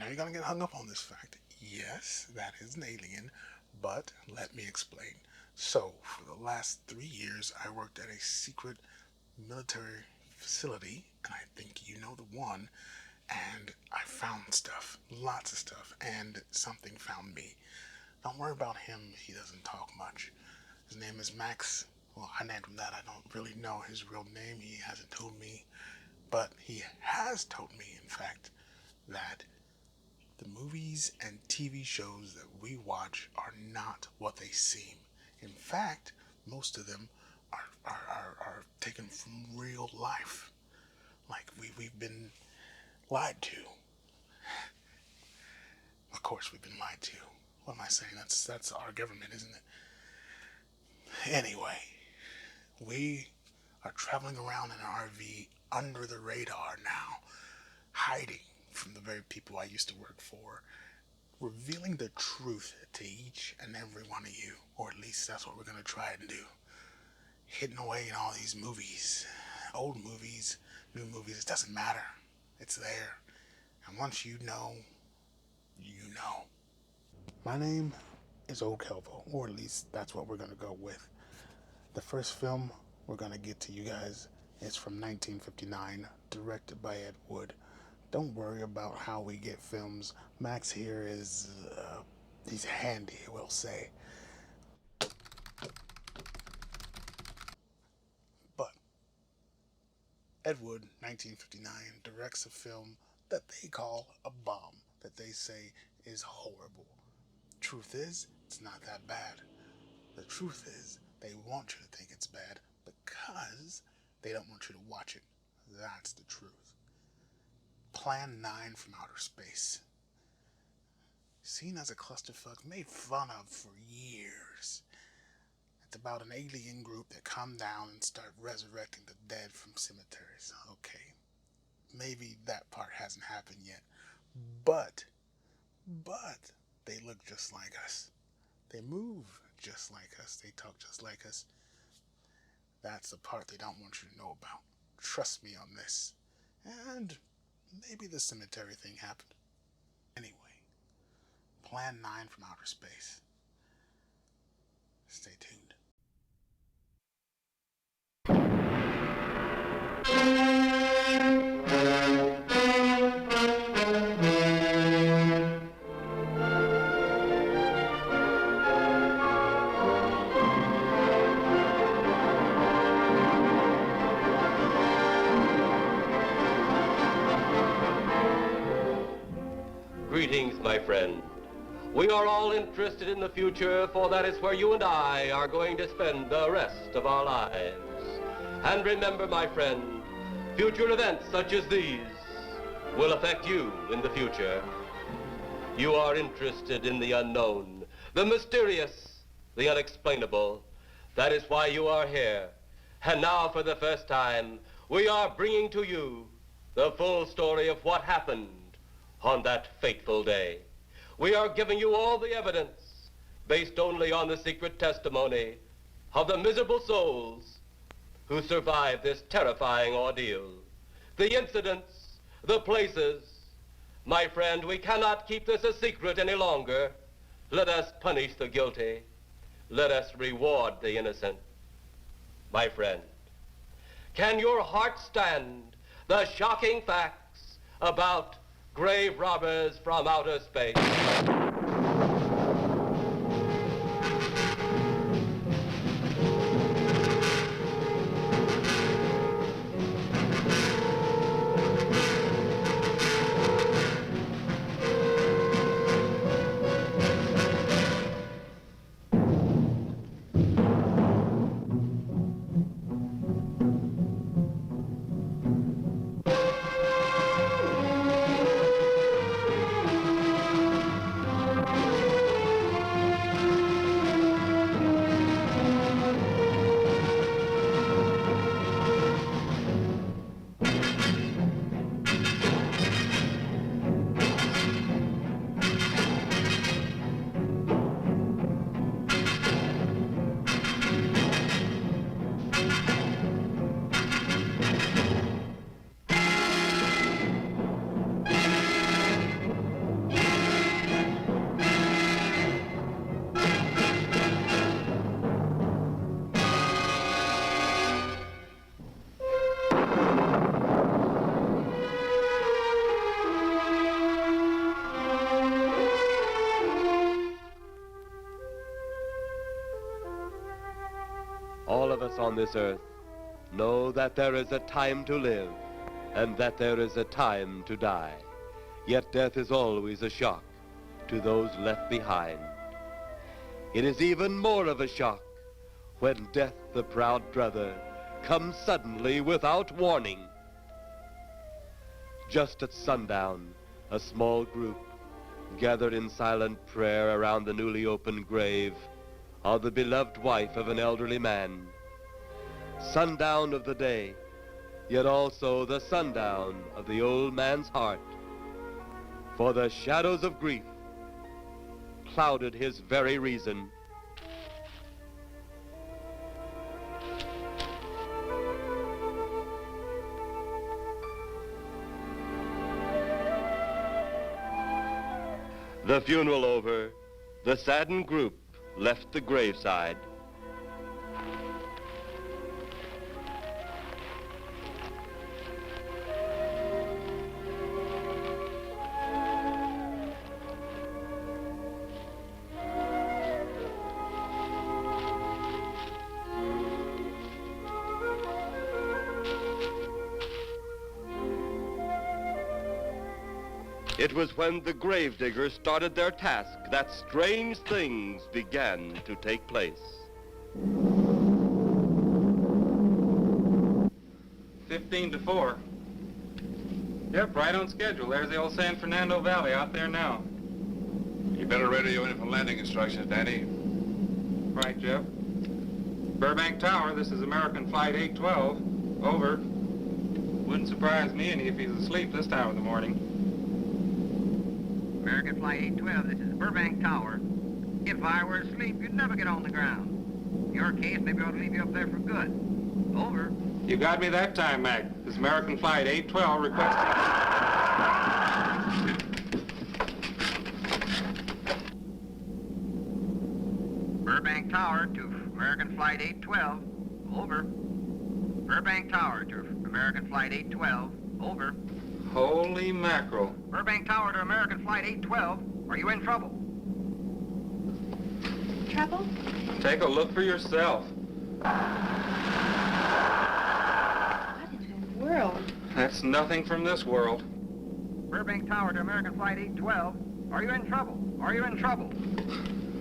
Now you're gonna get hung up on this fact. Yes, that is an alien, but let me explain. So, for the last 3 years, I worked at a secret military facility, and I think you know the one, and I found stuff, lots of stuff, and something found me. Don't worry about him, he doesn't talk much. His name is Max. Well, I named him that. I don't really know his real name. He hasn't told me. But he has told me, in fact, that the movies and TV shows that we watch are not what they seem. In fact, most of them are taken from real life. Like we've been lied to. Of course we've been lied to. What am I saying? That's our government, isn't it? Anyway, we are traveling around in an RV under the radar now, hiding from the very people I used to work for, revealing the truth to each and every one of you, or at least that's what we're going to try and do. Hidden away in all these movies, old movies, new movies, it doesn't matter. It's there. And once you know, you know. My name is Old Kelvo, or at least that's what we're going to go with. The first film we're going to get to you guys is from 1959, directed by Ed Wood. Don't worry about how we get films. Max here is, he's handy, we'll say. But Ed Wood, 1959, directs a film that they call a bomb, that they say is horrible. Truth is, it's not that bad. The truth is, they want you to think it's bad because they don't want you to watch it. That's the truth. Plan 9 from Outer Space. Seen as a clusterfuck, made fun of for years. It's about an alien group that come down and start resurrecting the dead from cemeteries. Okay, maybe that part hasn't happened yet. But, they look just like us. They move just like us. They talk just like us. That's the part they don't want you to know about. Trust me on this. And maybe the cemetery thing happened. Anyway, Plan 9 from Outer Space. Stay tuned. Greetings, my friend. We are all interested in the future, for that is where you and I are going to spend the rest of our lives. And remember, my friend, future events such as these will affect you in the future. You are interested in the unknown, the mysterious, the unexplainable. That is why you are here. And now, for the first time, we are bringing to you the full story of what happened on that fateful day. We are giving you all the evidence based only on the secret testimony of the miserable souls who survived this terrifying ordeal. The incidents, the places. My friend, we cannot keep this a secret any longer. Let us punish the guilty. Let us reward the innocent. My friend, can your heart stand the shocking facts about grave robbers from outer space? All of us on this earth know that there is a time to live and that there is a time to die. Yet death is always a shock to those left behind. It is even more of a shock when death, the proud brother, comes suddenly without warning. Just at sundown, a small group gathered in silent prayer around the newly opened grave of the beloved wife of an elderly man. Sundown of the day, yet also the sundown of the old man's heart. For the shadows of grief clouded his very reason. The funeral over, the saddened group left the graveside. It was when the gravediggers started their task that strange things began to take place. 15 to 4. Yep, right on schedule. There's the old San Fernando Valley out there now. You better radio in for landing instructions, Danny. Right, Jeff. Burbank Tower, this is American Flight 812. Over. Wouldn't surprise me any if he's asleep this time of the morning. American Flight 812, this is Burbank Tower. If I were asleep, you'd never get on the ground. In your case, maybe I ought to leave you up there for good. Over. You got me that time, Mac. This is American Flight 812 requesting... Burbank Tower to American Flight 812. Over. Burbank Tower to American Flight 812. Over. Holy mackerel. Burbank Tower to American Flight 812. Are you in trouble? Trouble? Take a look for yourself. What in the world? That's nothing from this world. Burbank Tower to American Flight 812. Are you in trouble? Are you in trouble?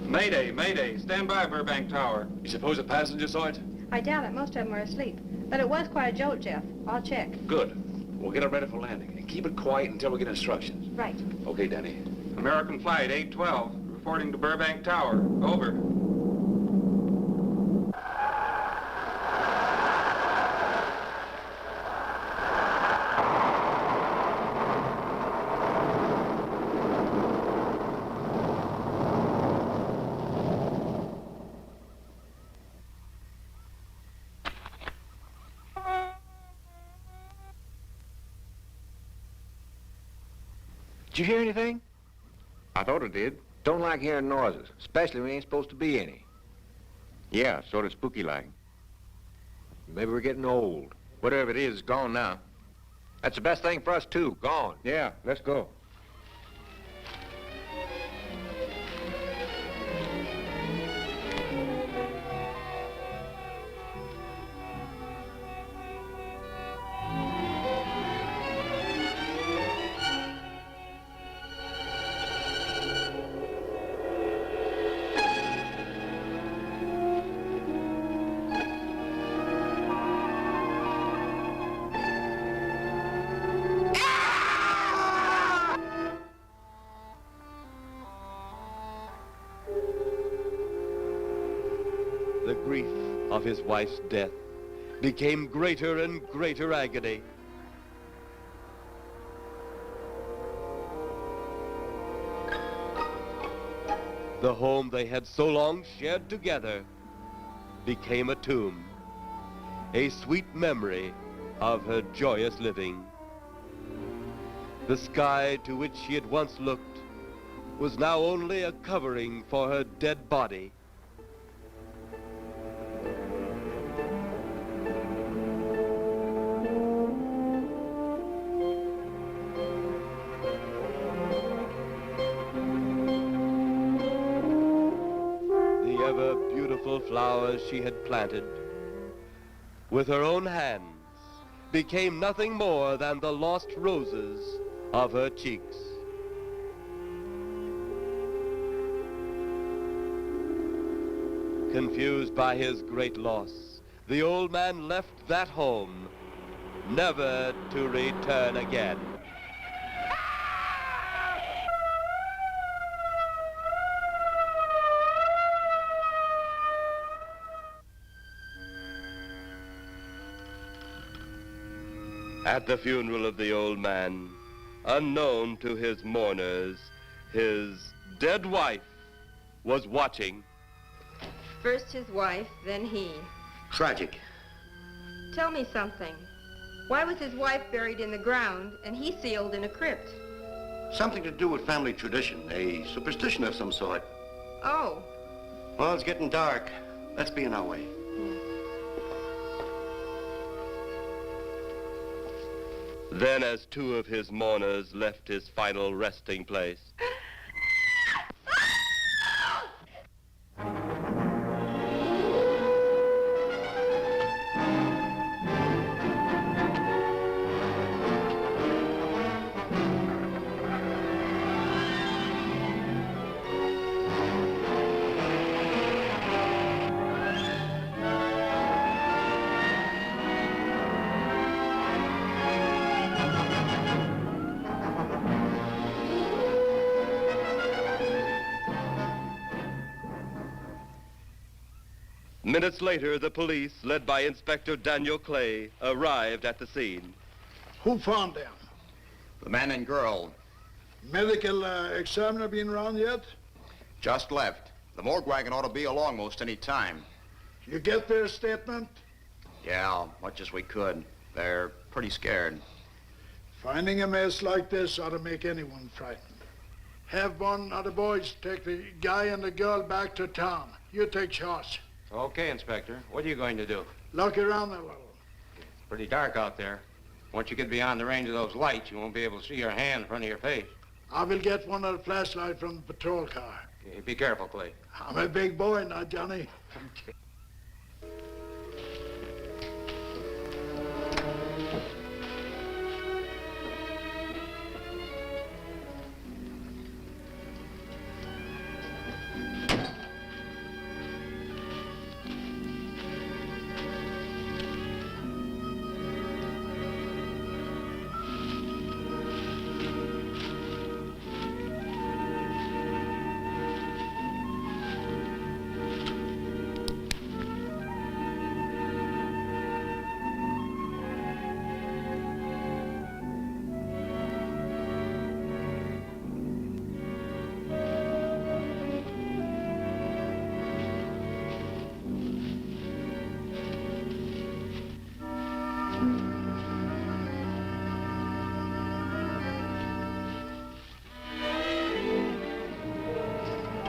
Mayday, mayday. Stand by, Burbank Tower. You suppose a passenger saw it? I doubt it. Most of them are asleep. But it was quite a jolt, Jeff. I'll check. Good. We'll get it ready for landing. And keep it quiet until we get instructions. Right. Okay, Danny. American Flight 812, reporting to Burbank Tower. Over. Did you hear anything? I thought it did. Don't like hearing noises, especially when there ain't supposed to be any. Yeah, sort of spooky-like. Maybe we're getting old. Whatever it is, it's gone now. That's the best thing for us, too. Gone. Yeah, let's go. The grief of his wife's death became greater and greater agony. The home they had so long shared together became a tomb, a sweet memory of her joyous living. The sky to which she had once looked was now only a covering for her dead body. The ever beautiful flowers she had planted with her own hands, became nothing more than the lost roses of her cheeks. Confused by his great loss, the old man left that home, never to return again. At the funeral of the old man, unknown to his mourners, his dead wife was watching. First his wife, then he. Tragic. Tell me something. Why was his wife buried in the ground and he sealed in a crypt? Something to do with family tradition, a superstition of some sort. Oh. Well, it's getting dark. Let's be on our way. Then, as two of his mourners left his final resting place, minutes later, the police, led by Inspector Daniel Clay, arrived at the scene. Who found them? The man and girl. Medical examiner been around yet? Just left. The morgue wagon ought to be along most any time. You get their statement? Yeah, much as we could. They're pretty scared. Finding a mess like this ought to make anyone frightened. Have one of the boys take the guy and the girl back to town. You take charge. Okay, Inspector. What are you going to do? Look around a little. It's pretty dark out there. Once you get beyond the range of those lights, you won't be able to see your hand in front of your face. I will get one of the flashlights from the patrol car. Okay, be careful, Clay. I'm a big boy now, Johnny. Okay.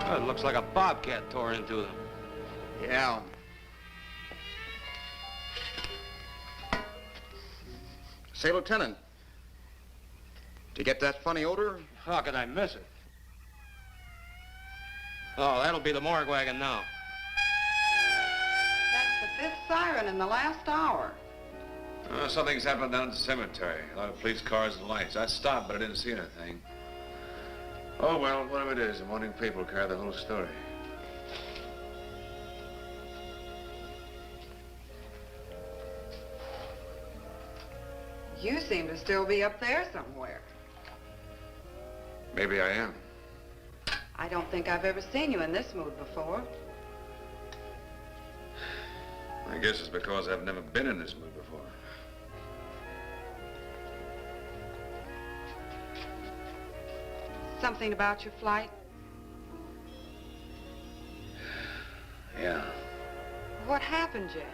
It looks like a bobcat tore into them. Yeah. Say, Lieutenant, did you get that funny odor? How could I miss it? Oh, that'll be the morgue wagon now. That's the fifth siren in the last hour. Something's happened down at the cemetery. A lot of police cars and lights. I stopped, but I didn't see anything. Oh, well, whatever it is, the morning paper will carry the whole story. You seem to still be up there somewhere. Maybe I am. I don't think I've ever seen you in this mood before. I guess it's because I've never been in this mood before. Something about your flight? Yeah. What happened, Jeff?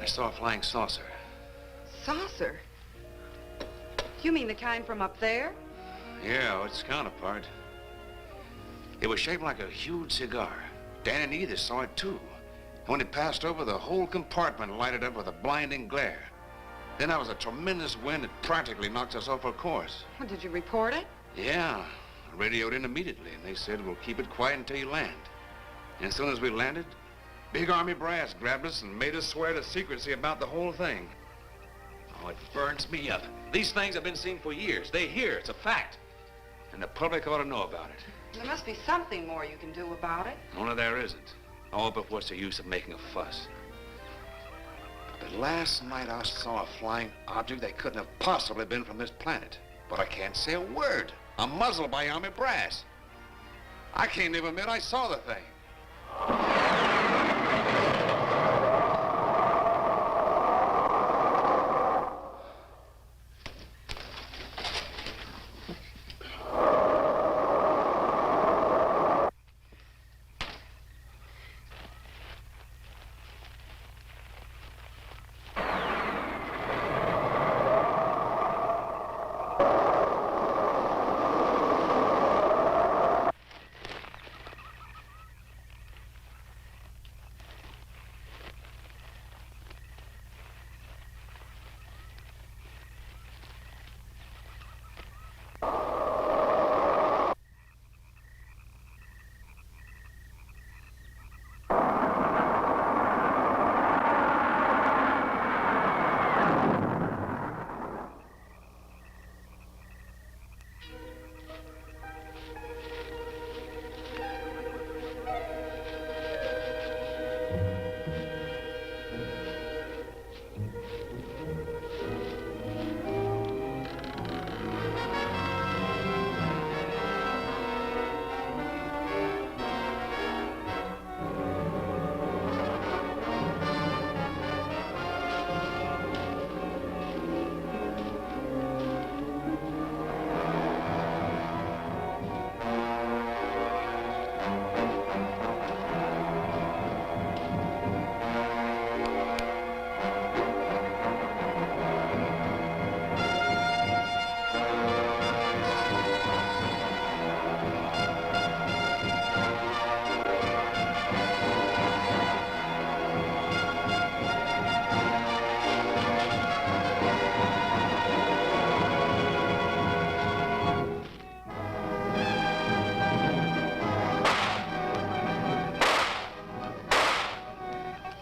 I saw a flying saucer. Saucer? You mean the kind from up there? Yeah, its counterpart. It was shaped like a huge cigar. Dan and Edith saw it, too. And when it passed over, the whole compartment lighted up with a blinding glare. Then there was a tremendous wind that practically knocked us off our course. Well, did you report it? Yeah. Radioed in immediately, and they said, we'll keep it quiet until you land. And as soon as we landed, big army brass grabbed us and made us swear to secrecy about the whole thing. Oh, it burns me up. These things have been seen for years. They hear, it's a fact. And the public ought to know about it. There must be something more you can do about it. Only there isn't. Oh, but what's the use of making a fuss? But last night I saw a flying object that couldn't have possibly been from this planet. But I can't say a word. I'm muzzled by army brass. I can't even admit I saw the thing.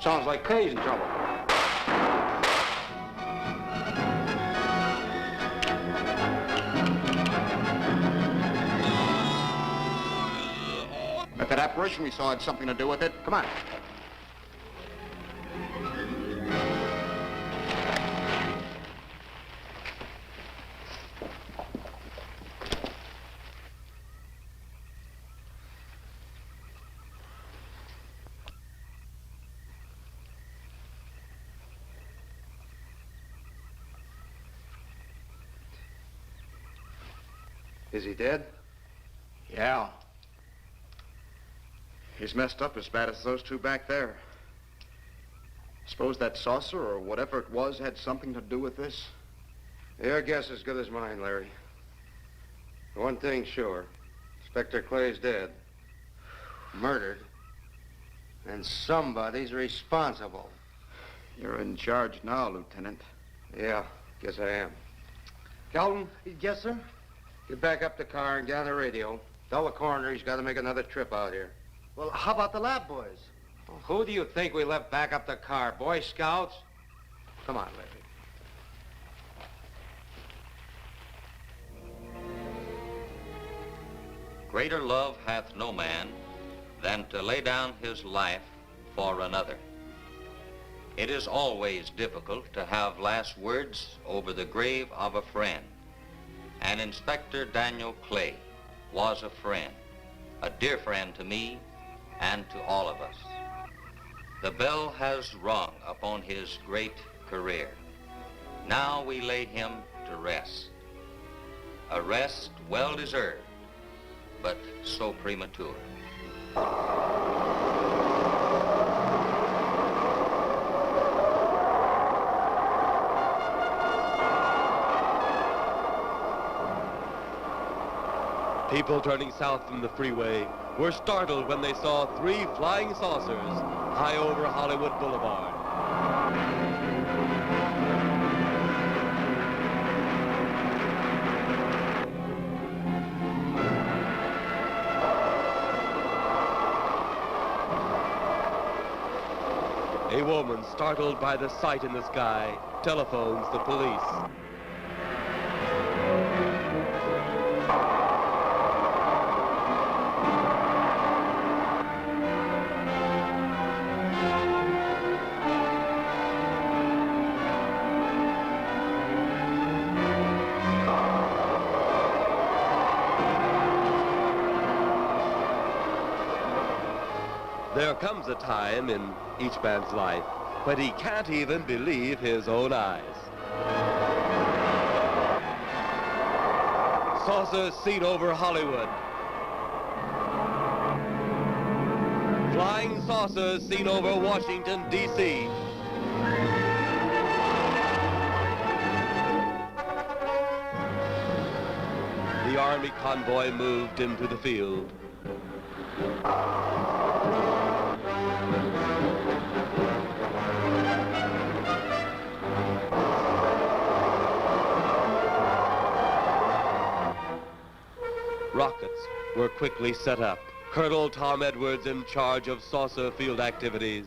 Sounds like Kay's in trouble. If that apparition we saw had something to do with it, come on. Is he dead? Yeah. He's messed up as bad as those two back there. Suppose that saucer or whatever it was had something to do with this? Your guess is as good as mine, Larry. One thing's sure. Inspector Clay's dead. Murdered. And somebody's responsible. You're in charge now, Lieutenant. Yeah, guess I am. Calton? Yes, sir? Get back up the car and get on the radio. Tell the coroner he's got to make another trip out here. Well, how about the lab boys? Well, who do you think we left back up the car? Boy Scouts? Come on, Larry. Greater love hath no man than to lay down his life for another. It is always difficult to have last words over the grave of a friend. And Inspector Daniel Clay was a friend, a dear friend to me and to all of us. The bell has rung upon his great career. Now we lay him to rest. A rest well deserved, but so premature. People turning south from the freeway were startled when they saw 3 flying saucers high over Hollywood Boulevard. A woman, startled by the sight in the sky, telephones the police. There comes a time in each man's life when he can't even believe his own eyes. Saucers seen over Hollywood. Flying saucers seen over Washington, D.C. The Army convoy moved into the field. Rockets were quickly set up. Colonel Tom Edwards, in charge of saucer field activities,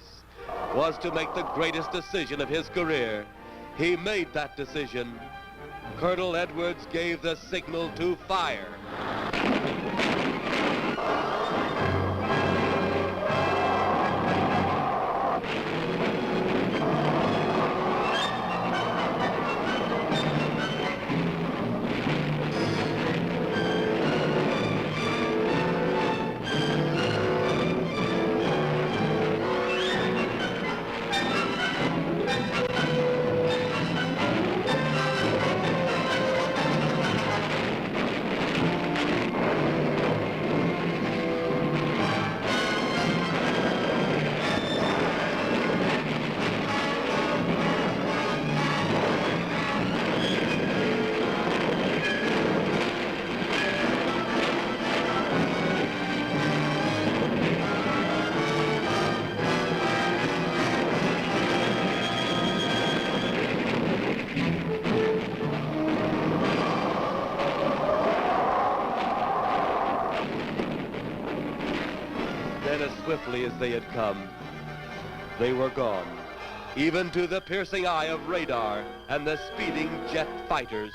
was to make the greatest decision of his career. He made that decision. Colonel Edwards gave the signal to fire. Then, as swiftly as they had come, they were gone, even to the piercing eye of radar and the speeding jet fighters.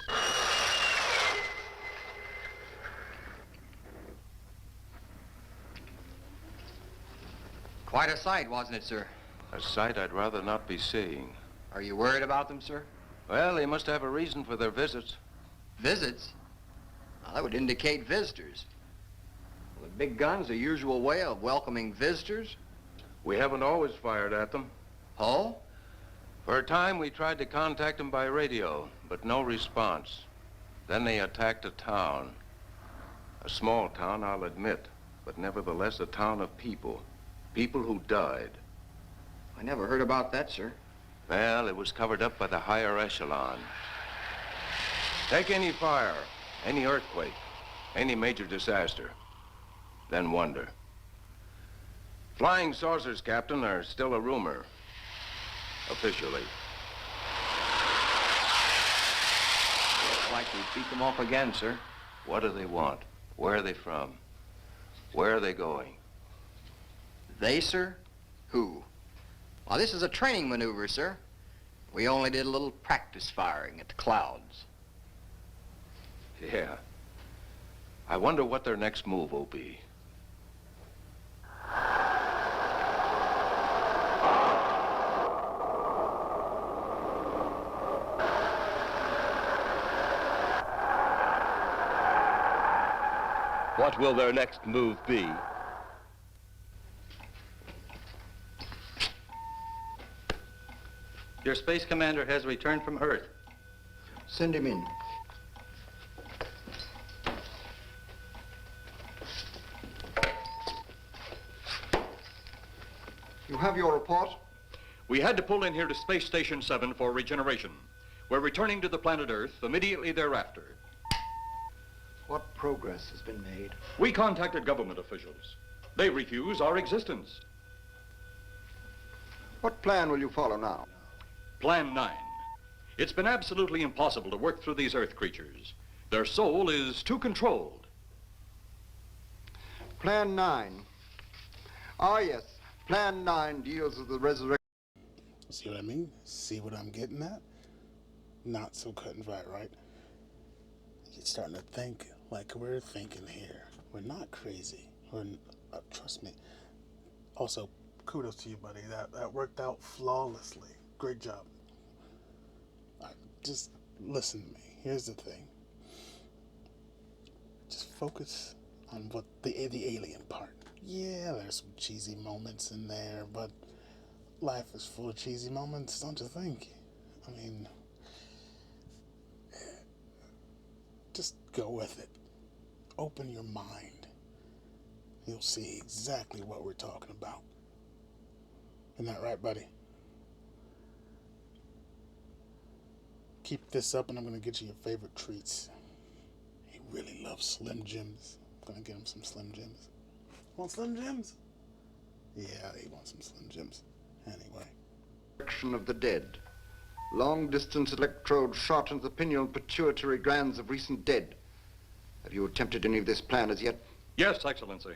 Quite a sight, wasn't it, sir? A sight I'd rather not be seeing. Are you worried about them, sir? Well, they must have a reason for their visits. Visits? Well, that would indicate visitors. Well, the big gun's the usual way of welcoming visitors. We haven't always fired at them. Oh? For a time, we tried to contact them by radio, but no response. Then they attacked a town. A small town, I'll admit, but nevertheless a town of people. People who died. I never heard about that, sir. Well, it was covered up by the higher echelon. Take any fire, any earthquake, any major disaster, then wonder. Flying saucers, Captain, are still a rumor, officially. Looks like we beat them off again, sir. What do they want? Where are they from? Where are they going? They, sir? Who? Well, this is a training maneuver, sir. We only did a little practice firing at the clouds. Yeah. I wonder what their next move will be. What will their next move be? Your space commander has returned from Earth. Send him in. You have your report? We had to pull in here to Space Station 7 for regeneration. We're returning to the planet Earth immediately thereafter. What progress has been made? We contacted government officials. They refuse our existence. What plan will you follow now? Plan 9. It's been absolutely impossible to work through these Earth creatures. Their soul is too controlled. Plan 9. Ah, yes. Plan 9 deals with the resurrection. See what I mean? See what I'm getting at? Not so cut and dry, right? You're starting to think like we're thinking here. We're not crazy. Trust me. Also, kudos to you, buddy. That worked out flawlessly. Great job. Just listen to me. Here's the thing. Just focus on what the alien part. Yeah, there's some cheesy moments in there, but life is full of cheesy moments, don't you think? I mean, just go with it. Open your mind. You'll see exactly what we're talking about. Isn't that right, buddy? Keep this up and I'm going to get you your favorite treats. He really loves Slim Jims. I'm going to get him some Slim Jims. Want Slim Jims? Yeah, he wants some Slim Jims. Anyway. Direction of the dead. Long-distance electrode shot into the pineal pituitary glands of recent dead. Have you attempted any of this plan as yet? Yes, Excellency.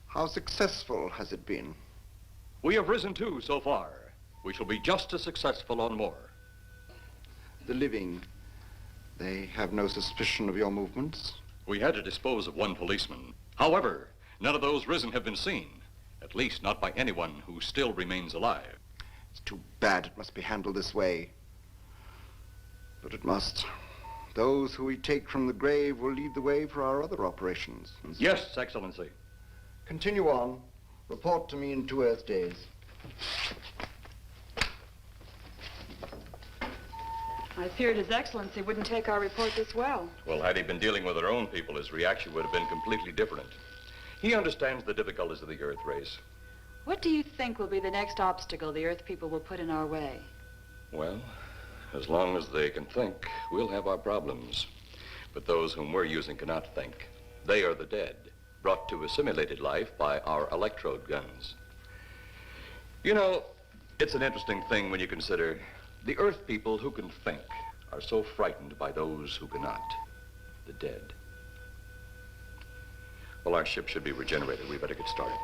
How successful has it been? We have risen two so far. We shall be just as successful on more. The living, they have no suspicion of your movements? We had to dispose of one policeman. However, none of those risen have been seen. At least not by anyone who still remains alive. It's too bad it must be handled this way. But it must. Those who we take from the grave will lead the way for our other operations. Yes, Excellency. Continue on. Report to me in 2 Earth days. I feared His Excellency wouldn't take our report this well. Well, had he been dealing with our own people, his reaction would have been completely different. He understands the difficulties of the Earth race. What do you think will be the next obstacle the Earth people will put in our way? Well, as long as they can think, we'll have our problems. But those whom we're using cannot think. They are the dead, brought to a simulated life by our electrode guns. You know, it's an interesting thing when you consider the Earth people who can think are so frightened by those who cannot, the dead. Well, our ship should be regenerated. We better get started.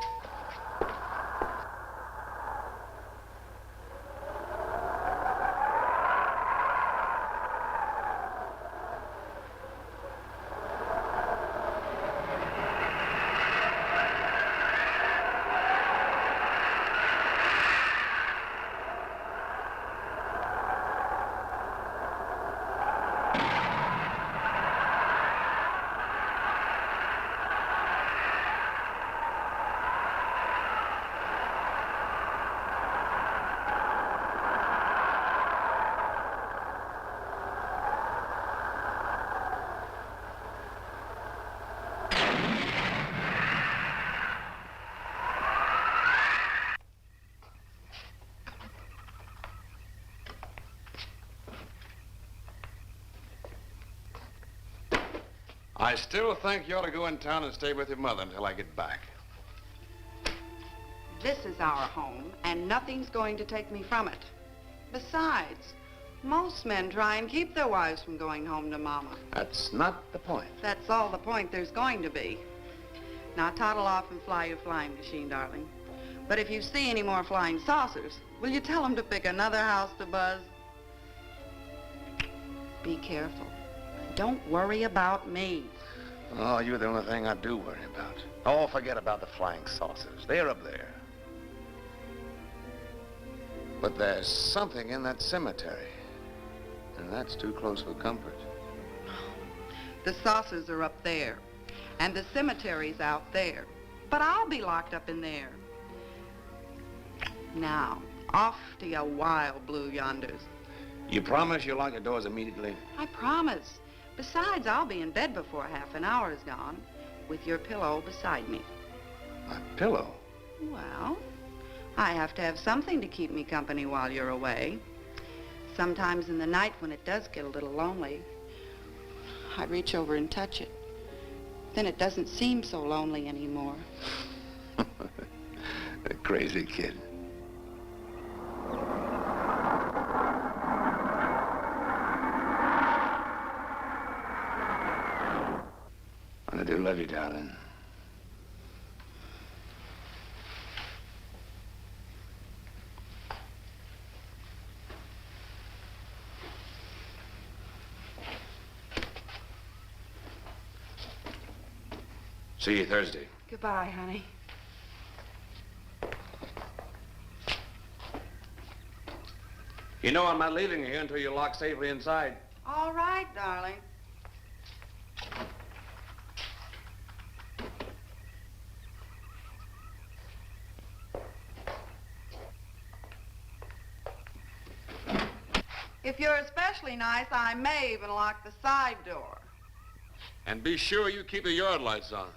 I still think you ought to go in town and stay with your mother until I get back. This is our home, and nothing's going to take me from it. Besides, most men try and keep their wives from going home to Mama. That's not the point. That's all the point there's going to be. Now toddle off and fly your flying machine, darling. But if you see any more flying saucers, will you tell them to pick another house to buzz? Be careful. Don't worry about me. Oh, you're the only thing I do worry about. Oh, forget about the flying saucers. They're up there. But there's something in that cemetery. And that's too close for comfort. The saucers are up there, and the cemetery's out there. But I'll be locked up in there. Now, off to your wild blue yonders. You promise you'll lock the doors immediately? I promise. Besides, I'll be in bed before half an hour is gone, with your pillow beside me. My pillow? Well, I have to have something to keep me company while you're away. Sometimes in the night when it does get a little lonely, I reach over and touch it. Then it doesn't seem so lonely anymore. A crazy kid. I do love you, darling. See you Thursday. Goodbye, honey. You know I'm not leaving you here until you're locked safely inside. All right, darling. If you're especially nice, I may even lock the side door. And be sure you keep the yard lights on.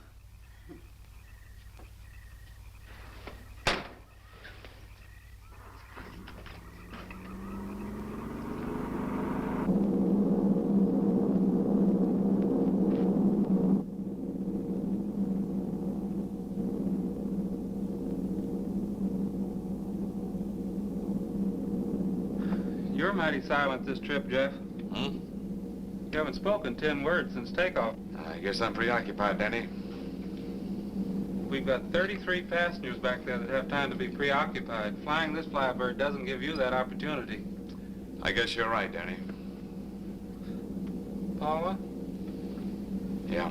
You're mighty silent this trip, Jeff. Hmm? You haven't spoken 10 words since takeoff. I guess I'm preoccupied, Danny. We've got 33 passengers back there that have time to be preoccupied. Flying this flybird doesn't give you that opportunity. I guess you're right, Danny. Paula? Yeah.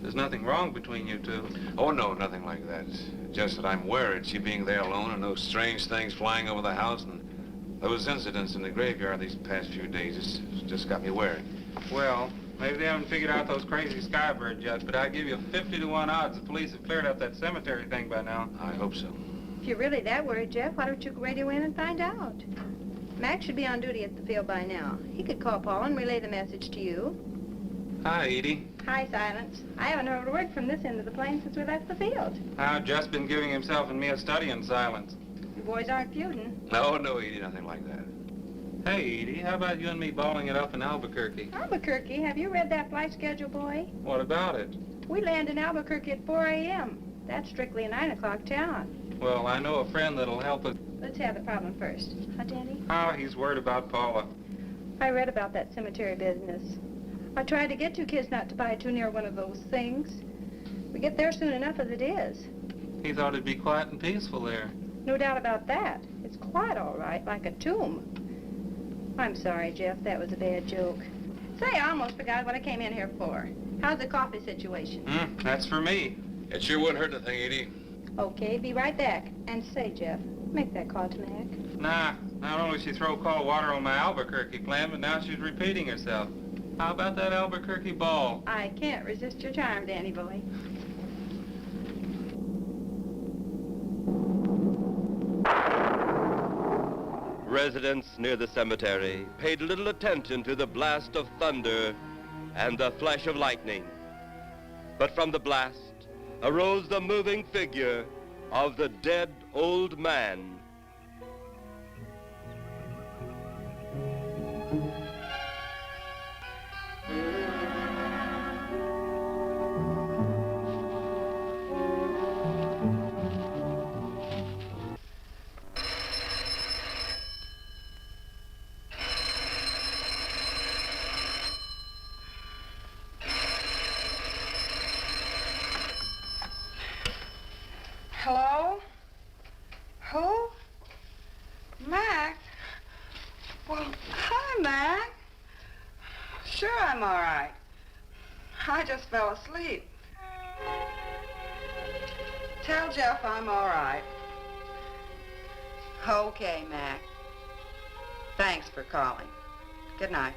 There's nothing wrong between you two. Oh, no, nothing like that. Just that I'm worried, she being there alone and those strange things flying over the house and those incidents in the graveyard these past few days just got me worried. Well, maybe they haven't figured out those crazy skybirds yet, but I'd give you 50 to 1 odds the police have cleared up that cemetery thing by now. I hope so. If you're really that worried, Jeff, why don't you radio in and find out? Mac should be on duty at the field by now. He could call Paul and relay the message to you. Hi, Edie. Hi, Silence. I haven't heard a word from this end of the plane since we left the field. I've just been giving himself and me a study in silence. You boys aren't feuding. No, Edie, nothing like that. Hey, Edie, how about you and me balling it up in Albuquerque? Albuquerque? Have you read that flight schedule, boy? What about it? We land in Albuquerque at 4 a.m. That's strictly a 9 o'clock town. Well, I know a friend that'll help us. Let's have the problem first. Huh, Danny? Oh, he's worried about Paula. I read about that cemetery business. I tried to get you kids not to buy too near one of those things. We get there soon enough as it is. He thought it'd be quiet and peaceful there. No doubt about that. It's quite all right, like a tomb. I'm sorry, Jeff. That was a bad joke. Say, I almost forgot what I came in here for. How's the coffee situation? That's for me. It sure wouldn't hurt a thing, Edie. Okay, be right back. And say, Jeff, make that call to Mac. Nah, not only she throw cold water on my Albuquerque plan, but now she's repeating herself. How about that Albuquerque ball? I can't resist your charm, Danny boy. Residents near the cemetery paid little attention to the blast of thunder and the flash of lightning. But from the blast arose the moving figure of the dead old man. Hello? Who? Mac? Well, hi, Mac. Sure, I'm all right. I just fell asleep. Tell Jeff I'm all right. Okay, Mac. Thanks for calling. Good night.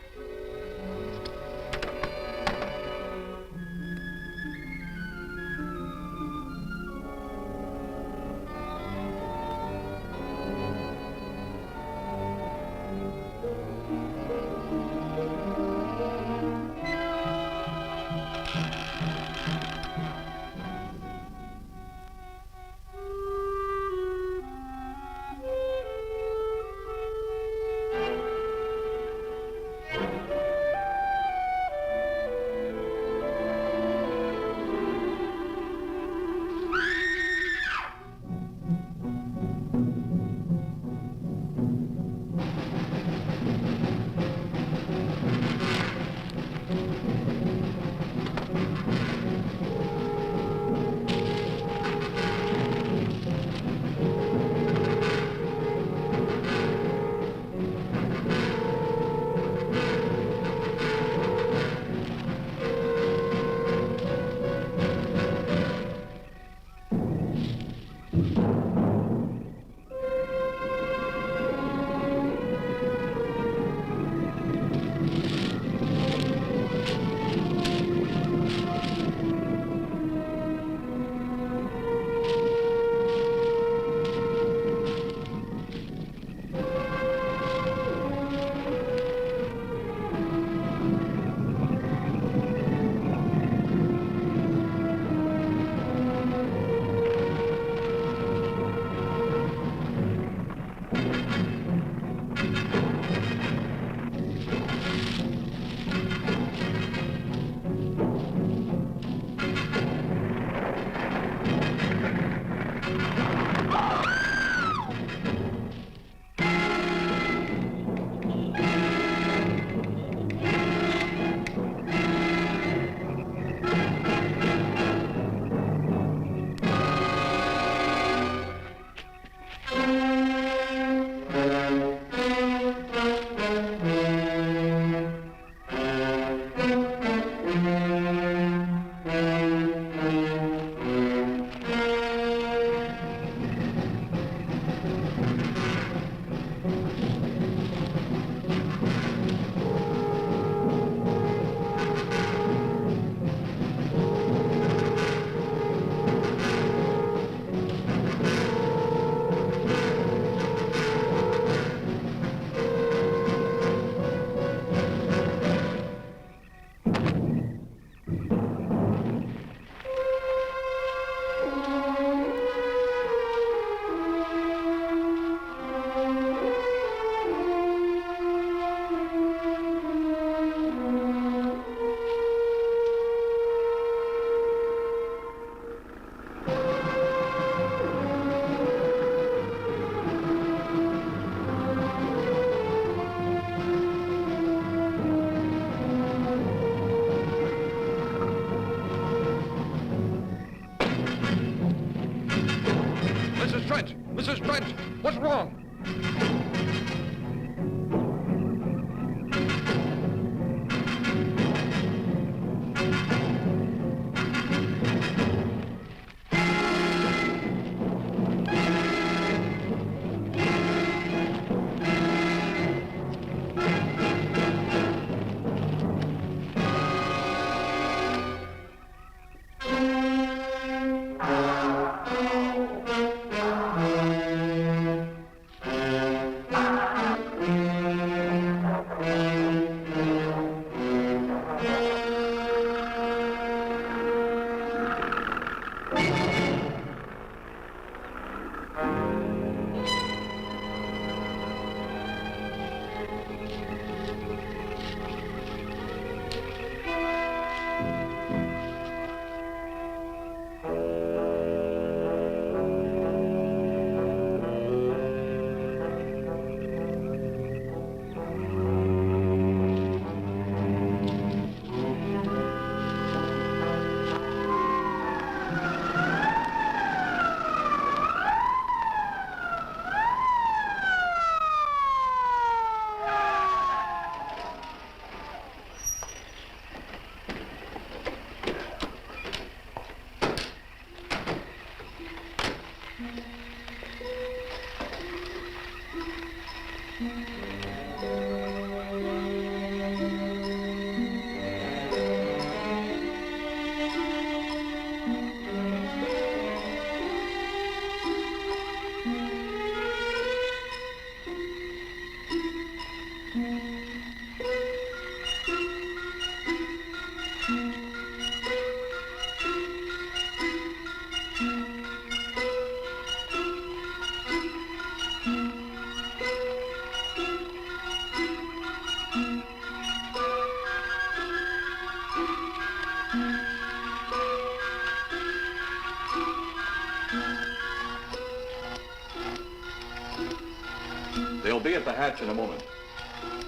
hatch in a moment.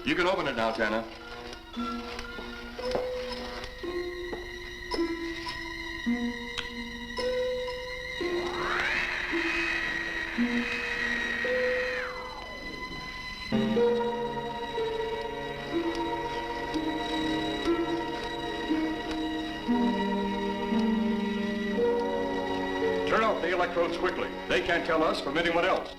You can open it now, Tanner. Turn off the electrodes quickly. They can't tell us from anyone else.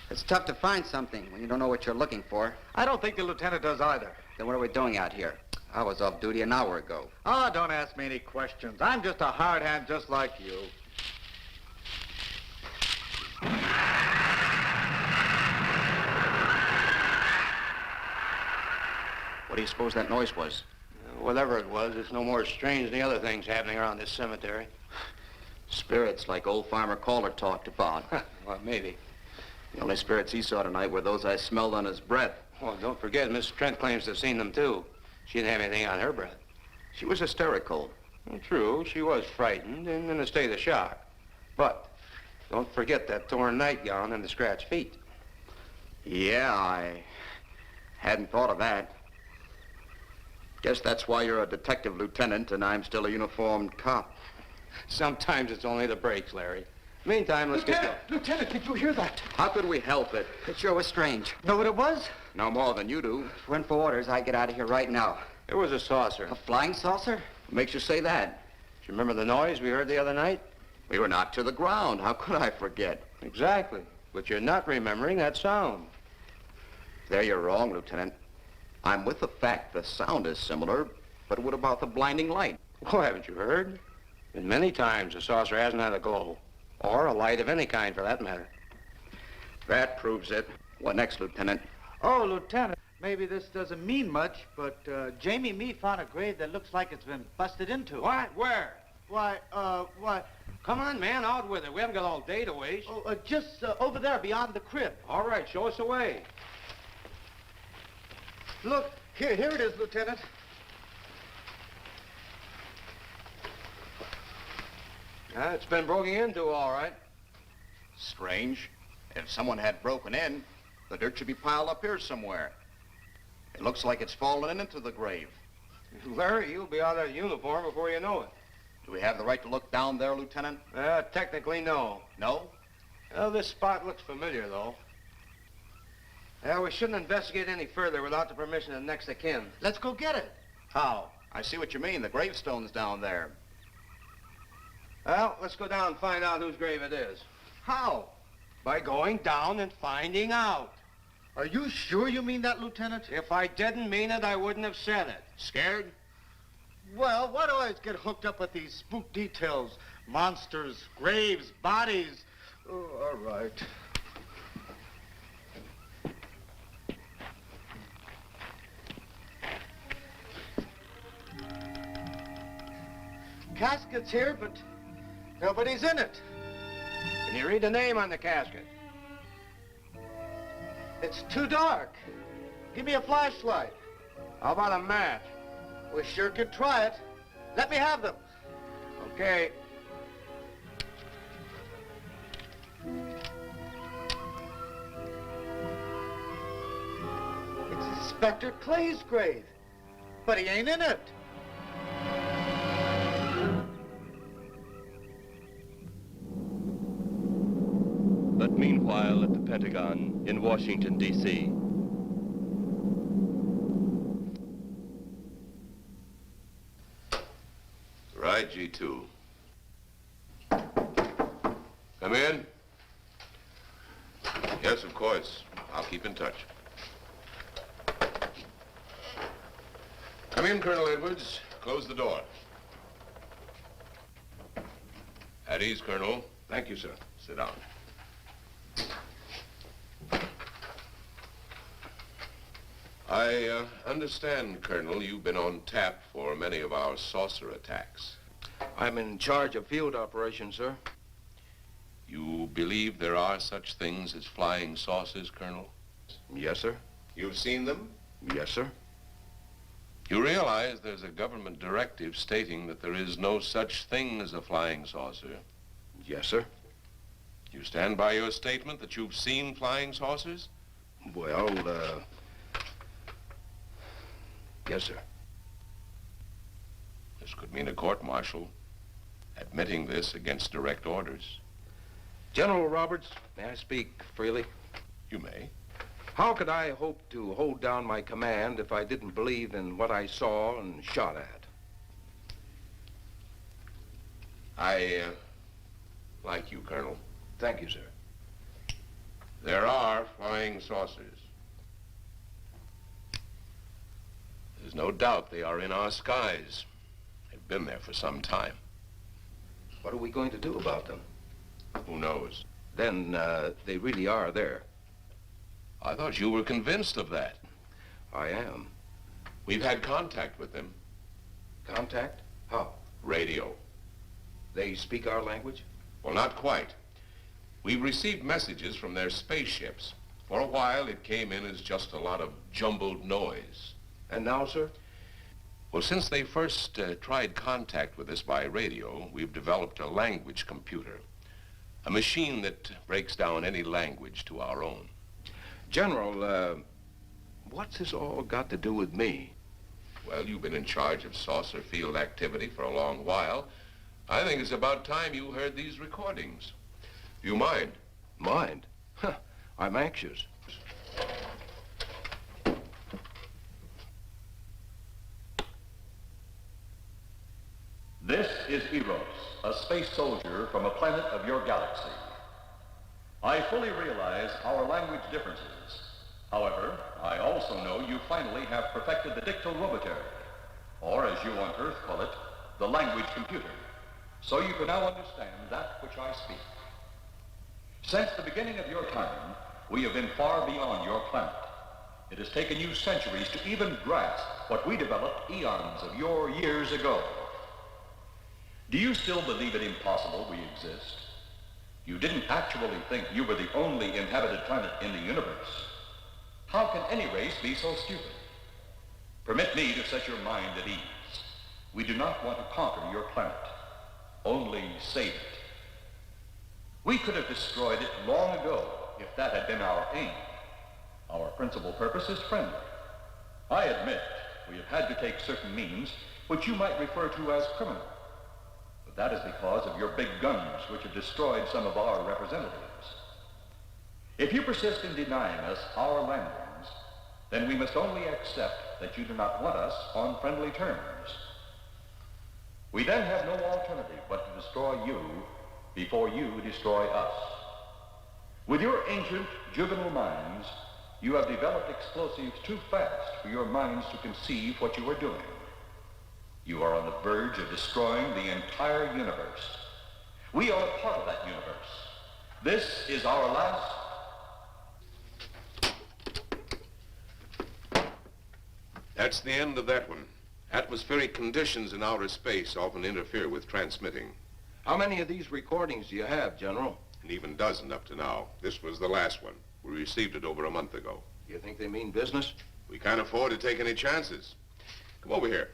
It's tough to find something when you don't know what you're looking for. I don't think the lieutenant does either. Then what are we doing out here? I was off duty an hour ago. Oh, don't ask me any questions. I'm just a hard hand just like you. What do you suppose that noise was? Whatever it was, it's no more strange than the other things happening around this cemetery. Spirits like old Farmer Caller talked about. Well, maybe. The only spirits he saw tonight were those I smelled on his breath. Well, don't forget, Miss Trent claims to have seen them, too. She didn't have anything on her breath. She was hysterical. Well, true, she was frightened and in a state of shock. But don't forget that torn nightgown and the scratched feet. Yeah, I hadn't thought of that. Guess that's why you're a detective lieutenant and I'm still a uniformed cop. Sometimes it's only the breaks, Larry. Meantime, let's get going. Lieutenant, did you hear that? How could we help it? It sure was strange. Know what it was? No more than you do. Went for orders. I get out of here right now. It was a saucer. A flying saucer? What makes you say that? Do you remember the noise we heard the other night? We were knocked to the ground. How could I forget? Exactly. But you're not remembering that sound. There you're wrong, Lieutenant. I'm with the fact the sound is similar, but what about the blinding light? Oh, haven't you heard? And many times the saucer hasn't had a glow. Or a light of any kind, for that matter. That proves it. What next, Lieutenant? Oh, Lieutenant, maybe this doesn't mean much, but Jamie and me found a grave that looks like it's been busted into. What? Where? Why? Come on, man, out with it. We haven't got all day to waste. Oh, just over there beyond the crib. All right, show us the way. Look, here it is, Lieutenant. It's been broken into, all right. Strange. If someone had broken in, the dirt should be piled up here somewhere. It looks like it's fallen into the grave. Larry, you'll be out of that uniform before you know it. Do we have the right to look down there, Lieutenant? Technically, no. No? Well, this spot looks familiar, though. We shouldn't investigate any further without the permission of next of kin. Let's go get it. How? I see what you mean. The gravestone's down there. Well, let's go down and find out whose grave it is. How? By going down and finding out. Are you sure you mean that, Lieutenant? If I didn't mean it, I wouldn't have said it. Scared? Well, why do I always get hooked up with these spook details? Monsters, graves, bodies. Oh, all right. Casket's here, but nobody's in it. Can you read the name on the casket? It's too dark. Give me a flashlight. How about a match? We sure could try it. Let me have them. Okay. It's Inspector Clay's grave, but he ain't in it. But meanwhile, at the Pentagon in Washington, D.C., Right, G2. Come in. Yes, of course. I'll keep in touch. Come in, Colonel Edwards. Close the door. At ease, Colonel. Thank you, sir. Sit down. I understand, Colonel, you've been on tap for many of our saucer attacks. I'm in charge of field operations, sir. You believe there are such things as flying saucers, Colonel? Yes, sir. You've seen them? Yes, sir. You realize there's a government directive stating that there is no such thing as a flying saucer? Yes, sir. You stand by your statement that you've seen flying saucers? Well, yes, sir. This could mean a court-martial, admitting this against direct orders. General Roberts, may I speak freely? You may. How could I hope to hold down my command if I didn't believe in what I saw and shot at? I like you, Colonel. Thank you, sir. There are flying saucers. There's no doubt they are in our skies. They've been there for some time. What are we going to do about them? Who knows? Then they really are there. I thought you were convinced of that. I am. We've had contact with them. Contact? How? Radio. They speak our language? Well, not quite. We've received messages from their spaceships. For a while, it came in as just a lot of jumbled noise. And now, sir? Well, since they first tried contact with us by radio, we've developed a language computer. A machine that breaks down any language to our own. General, what's this all got to do with me? Well, you've been in charge of saucer field activity for a long while. I think it's about time you heard these recordings. Do you mind? Mind? Huh, I'm anxious. This is Eros, a space soldier from a planet of your galaxy. I fully realize our language differences. However, I also know you finally have perfected the dictorobotery, or as you on Earth call it, the language computer. So you can now understand that which I speak. Since the beginning of your time, we have been far beyond your planet. It has taken you centuries to even grasp what we developed eons of your years ago. Do you still believe it impossible we exist? You didn't actually think you were the only inhabited planet in the universe. How can any race be so stupid? Permit me to set your mind at ease. We do not want to conquer your planet, only save it. We could have destroyed it long ago if that had been our aim. Our principal purpose is friendly. I admit we have had to take certain means which you might refer to as criminal. But that is because of your big guns which have destroyed some of our representatives. If you persist in denying us our landings, then we must only accept that you do not want us on friendly terms. We then have no alternative but to destroy you before you destroy us. With your ancient juvenile minds, you have developed explosives too fast for your minds to conceive what you are doing. You are on the verge of destroying the entire universe. We are a part of that universe. This is our last... That's the end of that one. Atmospheric conditions in outer space often interfere with transmitting. How many of these recordings do you have, General? An even dozen up to now. This was the last one. We received it over a month ago. You think they mean business? We can't afford to take any chances. Come over here.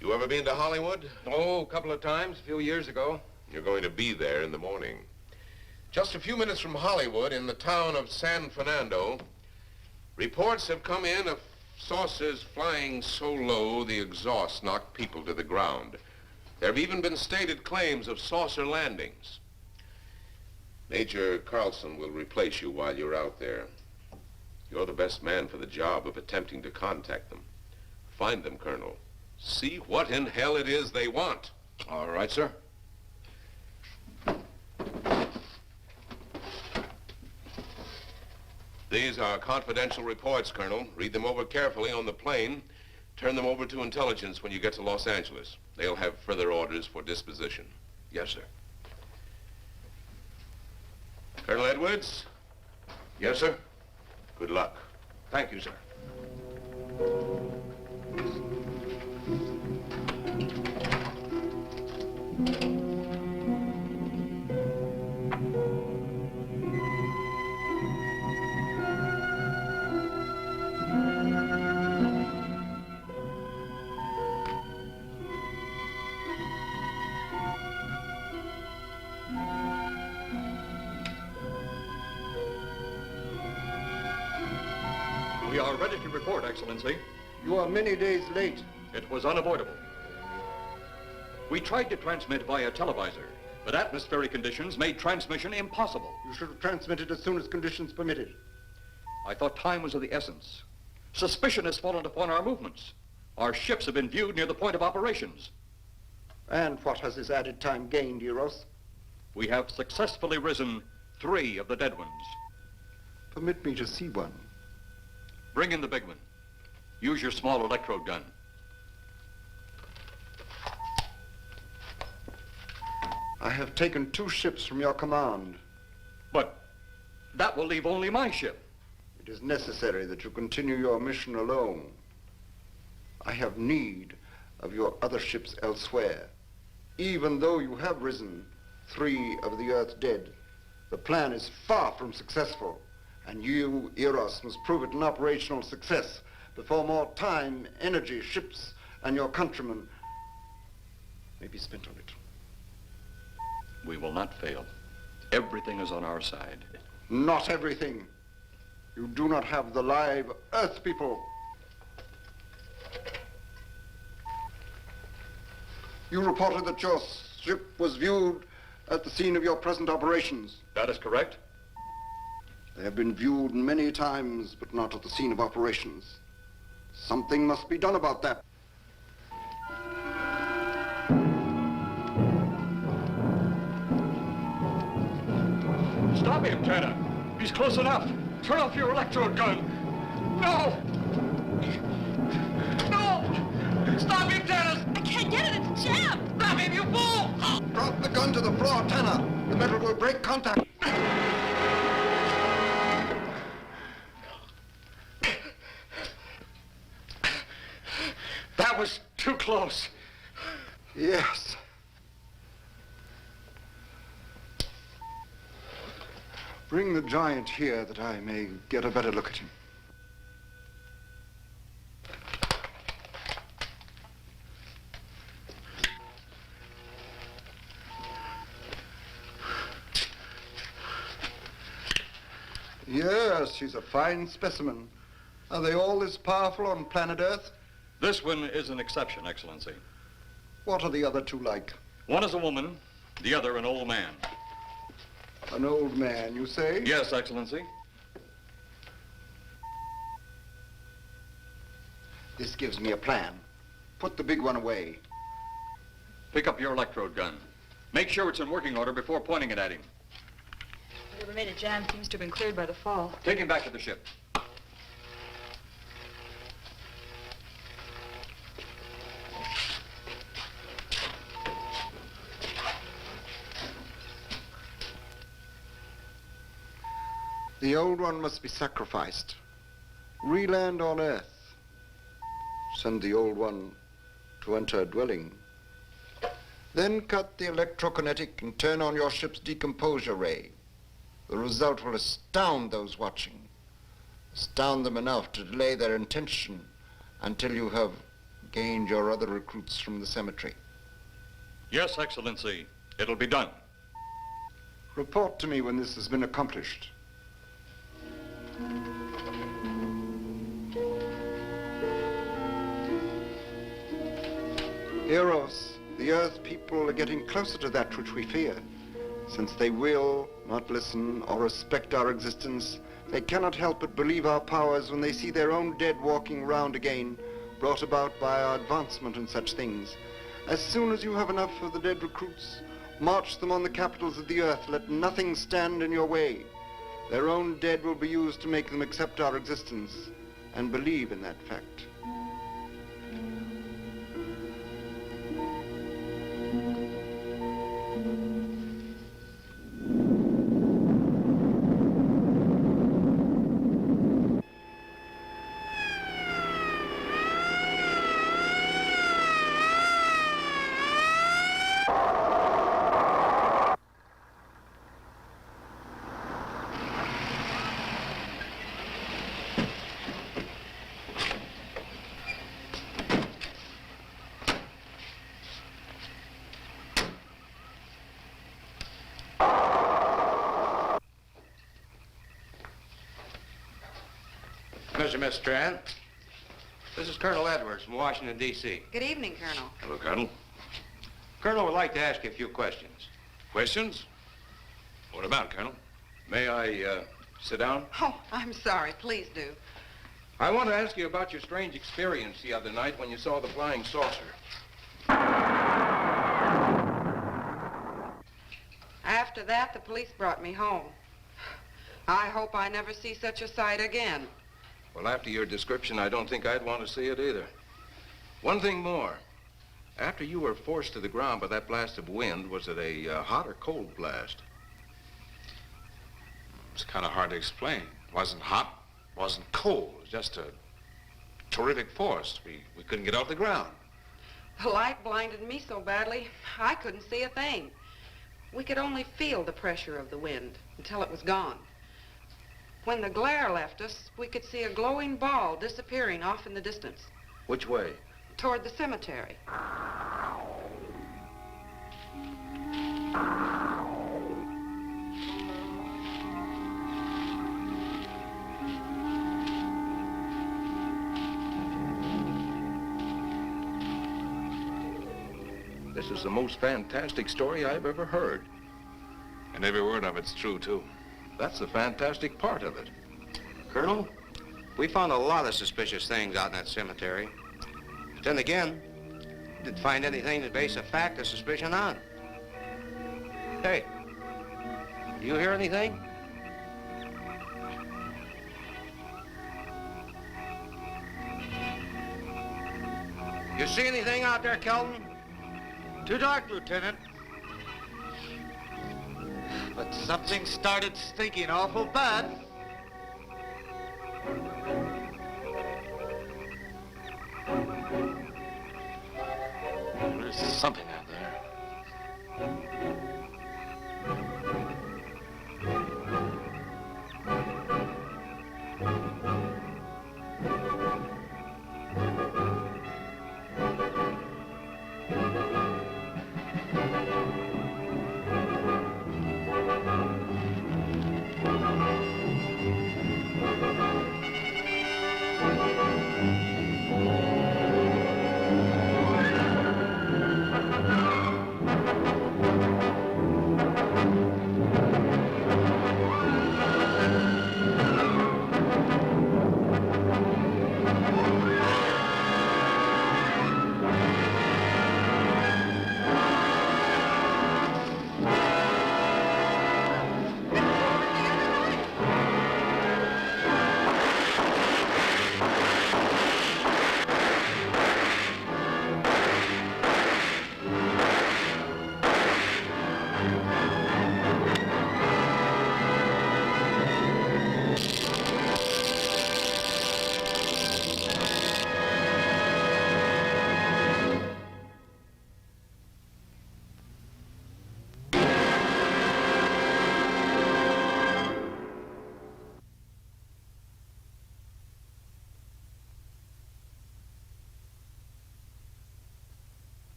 You ever been to Hollywood? Oh, a couple of times, a few years ago. You're going to be there in the morning. Just a few minutes from Hollywood, in the town of San Fernando, reports have come in of saucers flying so low the exhaust knocked people to the ground. There have even been stated claims of saucer landings. Major Carlson will replace you while you're out there. You're the best man for the job of attempting to contact them. Find them, Colonel. See what in hell it is they want. All right, sir. These are confidential reports, Colonel. Read them over carefully on the plane. Turn them over to intelligence when you get to Los Angeles. They'll have further orders for disposition. Yes, sir. Colonel Edwards, Yes, sir. Good luck. Thank you, sir. We are ready to report, Excellency. You are many days late. It was unavoidable. We tried to transmit via televisor, but atmospheric conditions made transmission impossible. You should have transmitted as soon as conditions permitted. I thought time was of the essence. Suspicion has fallen upon our movements. Our ships have been viewed near the point of operations. And what has this added time gained, Eros? We have successfully risen 3 of the dead ones. Permit me to see one. Bring in the big one. Use your small electrode gun. I have taken 2 ships from your command. But that will leave only my ship. It is necessary that you continue your mission alone. I have need of your other ships elsewhere. Even though you have risen 3 of the Earth's dead, the plan is far from successful, and you, Eros, must prove it an operational success before more time, energy, ships, and your countrymen may be spent on it. We will not fail. Everything is on our side. Not everything. You do not have the live Earth people. You reported that your ship was viewed at the scene of your present operations. That is correct. They have been viewed many times, but not at the scene of operations. Something must be done about that. Stop him, Tanner. He's close enough. Turn off your electrode gun. No! No! Stop him, Tanner! I can't get it. It's jammed. Stop him, you fool! Drop the gun to the floor, Tanner. The metal will break contact. That was too close. Yes. Bring the giant here that I may get a better look at him. Yes, he's a fine specimen. Are they all this powerful on planet Earth? This one is an exception, Excellency. What are the other 2 like? One is a woman, the other an old man. An old man, you say? Yes, Excellency. This gives me a plan. Put the big one away. Pick up your electrode gun. Make sure it's in working order before pointing it at him. Whatever made it jam seems to have been cleared by the fall. Take him back to the ship. The old one must be sacrificed. Re-land on Earth. Send the old one to enter a dwelling. Then cut the electrokinetic and turn on your ship's decomposure ray. The result will astound those watching. Astound them enough to delay their intention until you have gained your other recruits from the cemetery. Yes, Excellency. It'll be done. Report to me when this has been accomplished. Eros, the Earth people are getting closer to that which we fear. Since they will not listen or respect our existence, they cannot help but believe our powers when they see their own dead walking round again, brought about by our advancement and such things. As soon as you have enough of the dead recruits, march them on the capitals of the Earth. Let nothing stand in your way. Their own dead will be used to make them accept our existence and believe in that fact. Pleasure, Miss Strand. This is Colonel Edwards from Washington, D.C. Good evening, Colonel. Hello, Colonel. Colonel would like to ask you a few questions. Questions? What about, Colonel? May I sit down? Oh, I'm sorry. Please do. I want to ask you about your strange experience the other night when you saw the flying saucer. After that, the police brought me home. I hope I never see such a sight again. Well, after your description, I don't think I'd want to see it either. One thing more. After you were forced to the ground by that blast of wind, was it a hot or cold blast? It's kind of hard to explain. It wasn't hot, wasn't cold. It was just a terrific force. We couldn't get off the ground. The light blinded me so badly, I couldn't see a thing. We could only feel the pressure of the wind until it was gone. When the glare left us, we could see a glowing ball disappearing off in the distance, Which way? toward the cemetery. This is the most fantastic story I've ever heard. And every word of it's true, too. That's the fantastic part of it. Colonel, we found a lot of suspicious things out in that cemetery. But then again, didn't find anything to base a fact or suspicion on. Hey, do you hear anything? You see anything out there, Kelton? Too dark, Lieutenant. But something started stinking awful bad. There's something out there.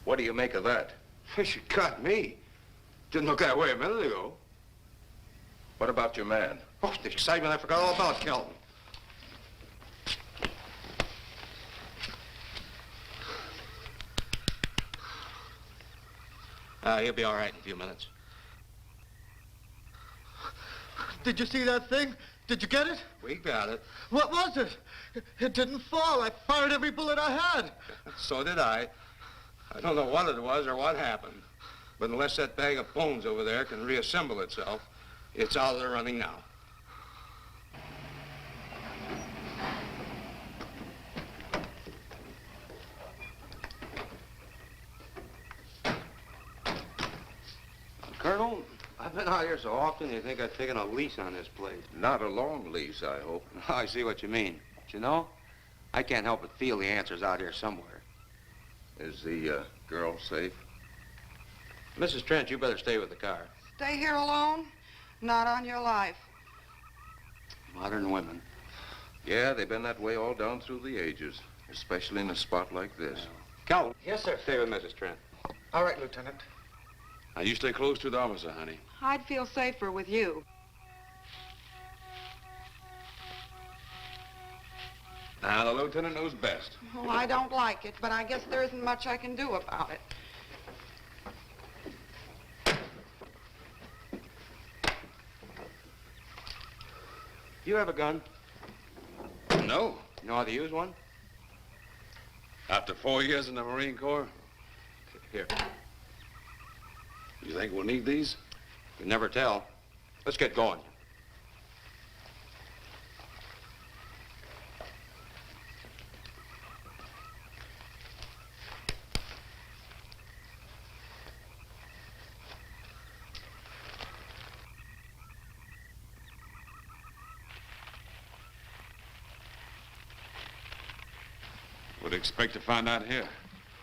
What do you make of that? You got me. Didn't look that way a minute ago. What about your man? Oh, the excitement I forgot all about, Kelton. He'll be all right in a few minutes. Did you see that thing? Did you get it? We got it. What was it? It didn't fall. I fired every bullet I had. So did I. I don't know what it was or what happened. But unless that bag of bones over there can reassemble itself, it's out of the running now. Colonel, I've been out here so often, you think I've taken a lease on this place. Not a long lease, I hope. I see what you mean. But you know, I can't help but feel the answer's out here somewhere. Is the girl safe? Mrs. Trent, you better stay with the car. Stay here alone? Not on your life. Modern women. Yeah, they've been that way all down through the ages, especially in a spot like this. Calvin. Yes, sir. Stay with Mrs. Trent. All right, Lieutenant. Now, you stay close to the officer, honey. I'd feel safer with you. The lieutenant knows best. Oh, I don't like it, but I guess there isn't much I can do about it. You have a gun? No. You know how to use one? After 4 years in the Marine Corps? Here. You think we'll need these? You never tell. Let's get going. Would expect to find out here.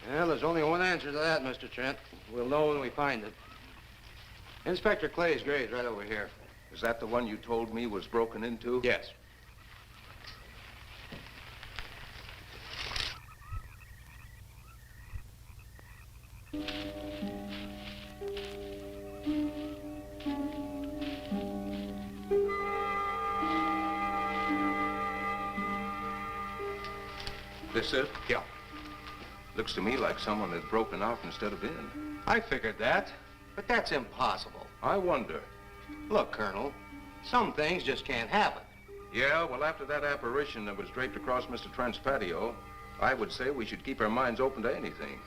Well, there's only one answer to that, Mr. Trent. We'll know when we find it. Inspector Clay's grave's right over here. Is that the one you told me was broken into? Yes. This it? Yeah. Looks to me like someone had broken out instead of in. I figured that, but that's impossible. I wonder. Look, Colonel, some things just can't happen. Yeah, well, after that apparition that was draped across Mr. Trent's patio, I would say we should keep our minds open to anything.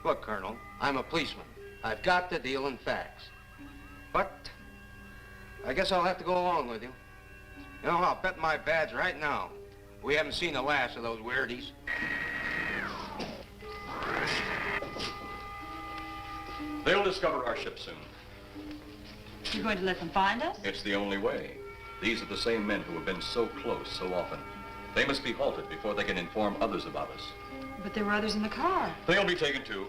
Look, Colonel, I'm a policeman. I've got to deal in facts. But I guess I'll have to go along with you. You know, I'll bet my badge right now we haven't seen the last of those weirdies. They'll discover our ship soon. You're going to let them find us? It's the only way. These are the same men who have been so close so often. They must be halted before they can inform others about us. But there were others in the car. They'll be taken too.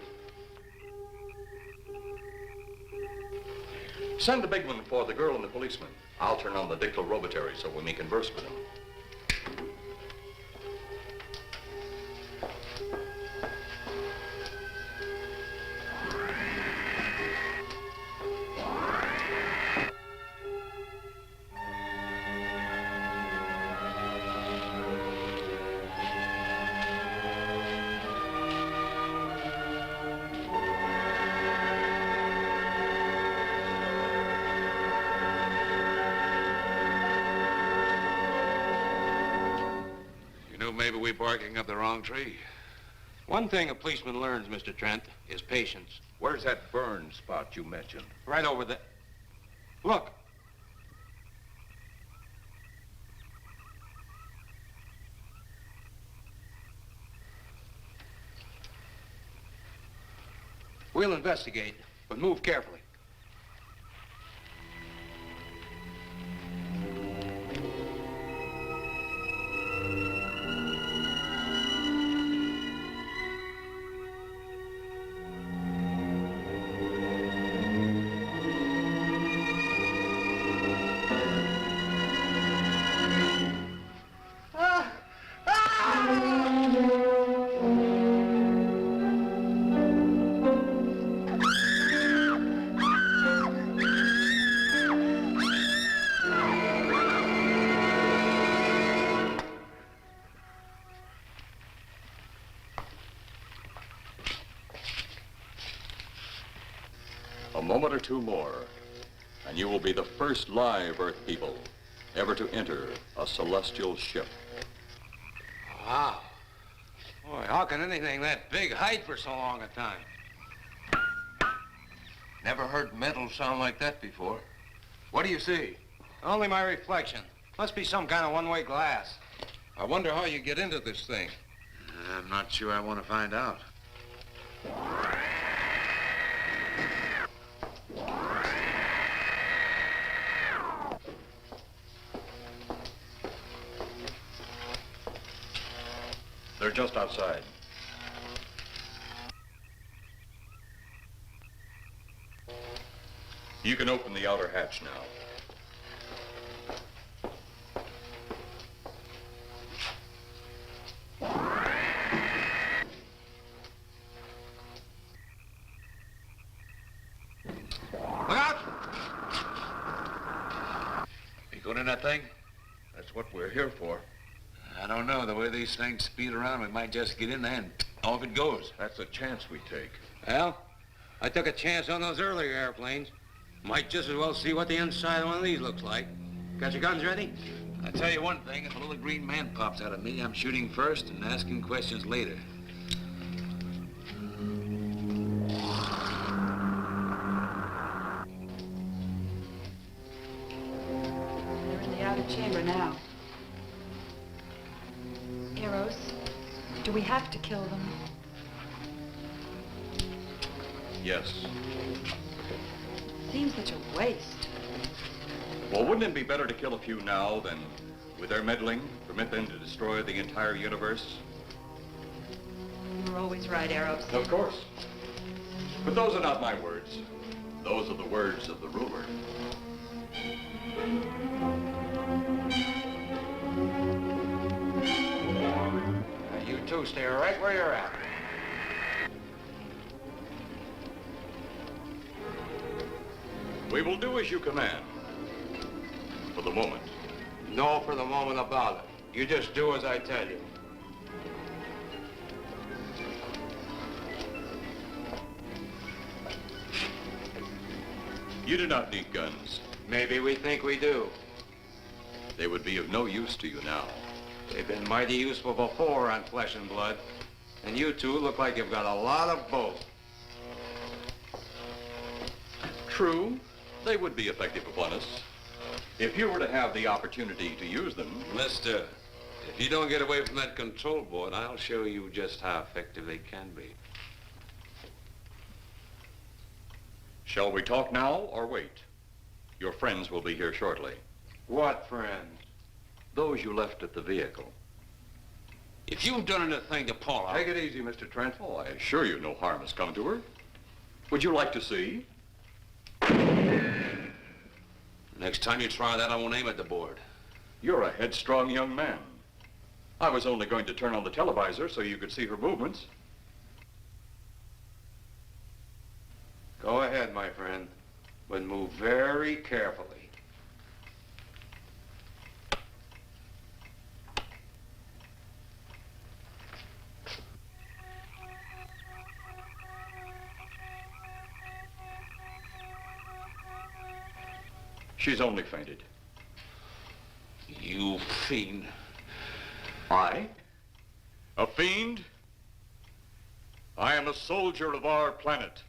Send the big one for the girl and the policeman. I'll turn on the dictal robotary so we may converse with them. Maybe we're barking up the wrong tree. One thing a policeman learns, Mr. Trent, is patience. Where's that burn spot you mentioned? Right over there. Look. We'll investigate, but move carefully. A moment or two more, and you will be the first live Earth people ever to enter a celestial ship. Wow. Boy, how can anything that big hide for so long a time? Never heard metal sound like that before. What do you see? Only my reflection. Must be some kind of one-way glass. I wonder how you get into this thing. I'm not sure I want to find out. They're just outside. You can open the outer hatch now. Look out! You going in that thing? That's what we're here for. I don't know. The way these things speed around, we might just get in there and off it goes. That's a chance we take. Well, I took a chance on those earlier airplanes. Might just as well see what the inside of one of these looks like. Got your guns ready? I'll tell you one thing. If a little green man pops out of me, I'm shooting first and asking questions later. They're in the outer chamber now. Eros, do we have to kill them? Yes. Seems such a waste. Well, wouldn't it be better to kill a few now than, with their meddling, permit them to destroy the entire universe? You're always right, Eros. Of course. But those are not my words. Those are the words of the ruler. Now, you two stay right where you're at. We will do as you command. For the moment. No for the moment about it. You just do as I tell you. You do not need guns. Maybe we think we do. They would be of no use to you now. They've been mighty useful before on flesh and blood. And you two look like you've got a lot of both. True, they would be effective upon us. If you were to have the opportunity to use them... Mister, if you don't get away from that control board, I'll show you just how effective they can be. Shall we talk now or wait? Your friends will be here shortly. What friends? Those you left at the vehicle. If you've done anything to Paula... Take it easy, Mr. Trent. Oh, I assure you no harm has come to her. Would you like to see? Next time you try that, I won't aim at the board. You're a headstrong young man. I was only going to turn on the televisor so you could see her movements. Go ahead, my friend, but move very carefully. She's only fainted. You fiend. I? A fiend? I am a soldier of our planet.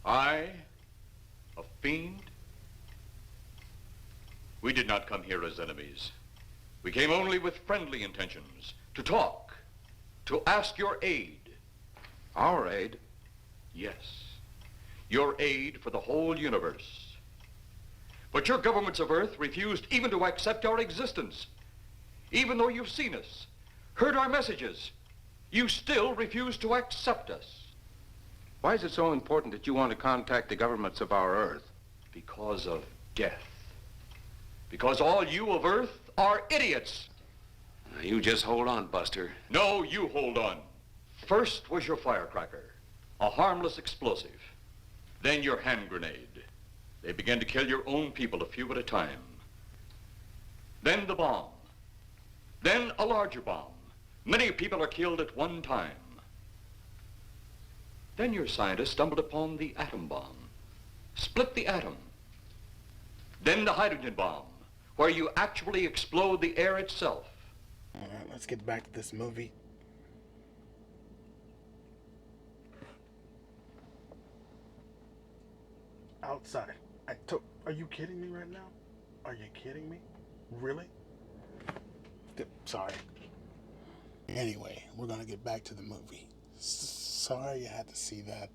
I? A fiend? We did not come here as enemies. We came only with friendly intentions, to talk, to ask your aid. Our aid? Yes, your aid for the whole universe. But your governments of Earth refused even to accept our existence. Even though you've seen us, heard our messages, you still refuse to accept us. Why is it so important that you want to contact the governments of our Earth? Because of death. Because all you of Earth are idiots. Now, you just hold on, Buster. No, you hold on. First was your firecracker, a harmless explosive. Then your hand grenade. They began to kill your own people a few at a time. Then the bomb. Then a larger bomb. Many people are killed at one time. Then your scientists stumbled upon the atom bomb. Split the atom. Then the hydrogen bomb, where you actually explode the air itself. All right, let's get back to this movie. Outside. Are you kidding me right now? Are you kidding me? Really? Sorry. Anyway, we're gonna get back to the movie. Sorry you had to see that.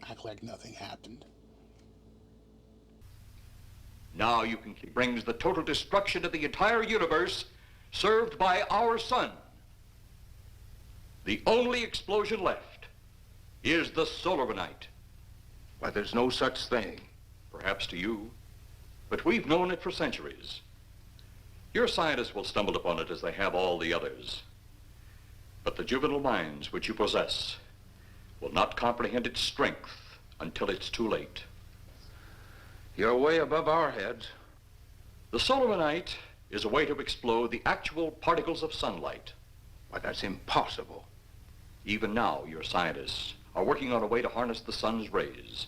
Act like nothing happened. Now you can brings the total destruction of the entire universe served by our sun. The only explosion left is the solarite. Why, there's no such thing. Perhaps to you, but we've known it for centuries. Your scientists will stumble upon it as they have all the others. But the juvenile minds which you possess will not comprehend its strength until it's too late. You're way above our heads. The solarite is a way to explode the actual particles of sunlight. Why, that's impossible. Even now, your scientists are working on a way to harness the sun's rays.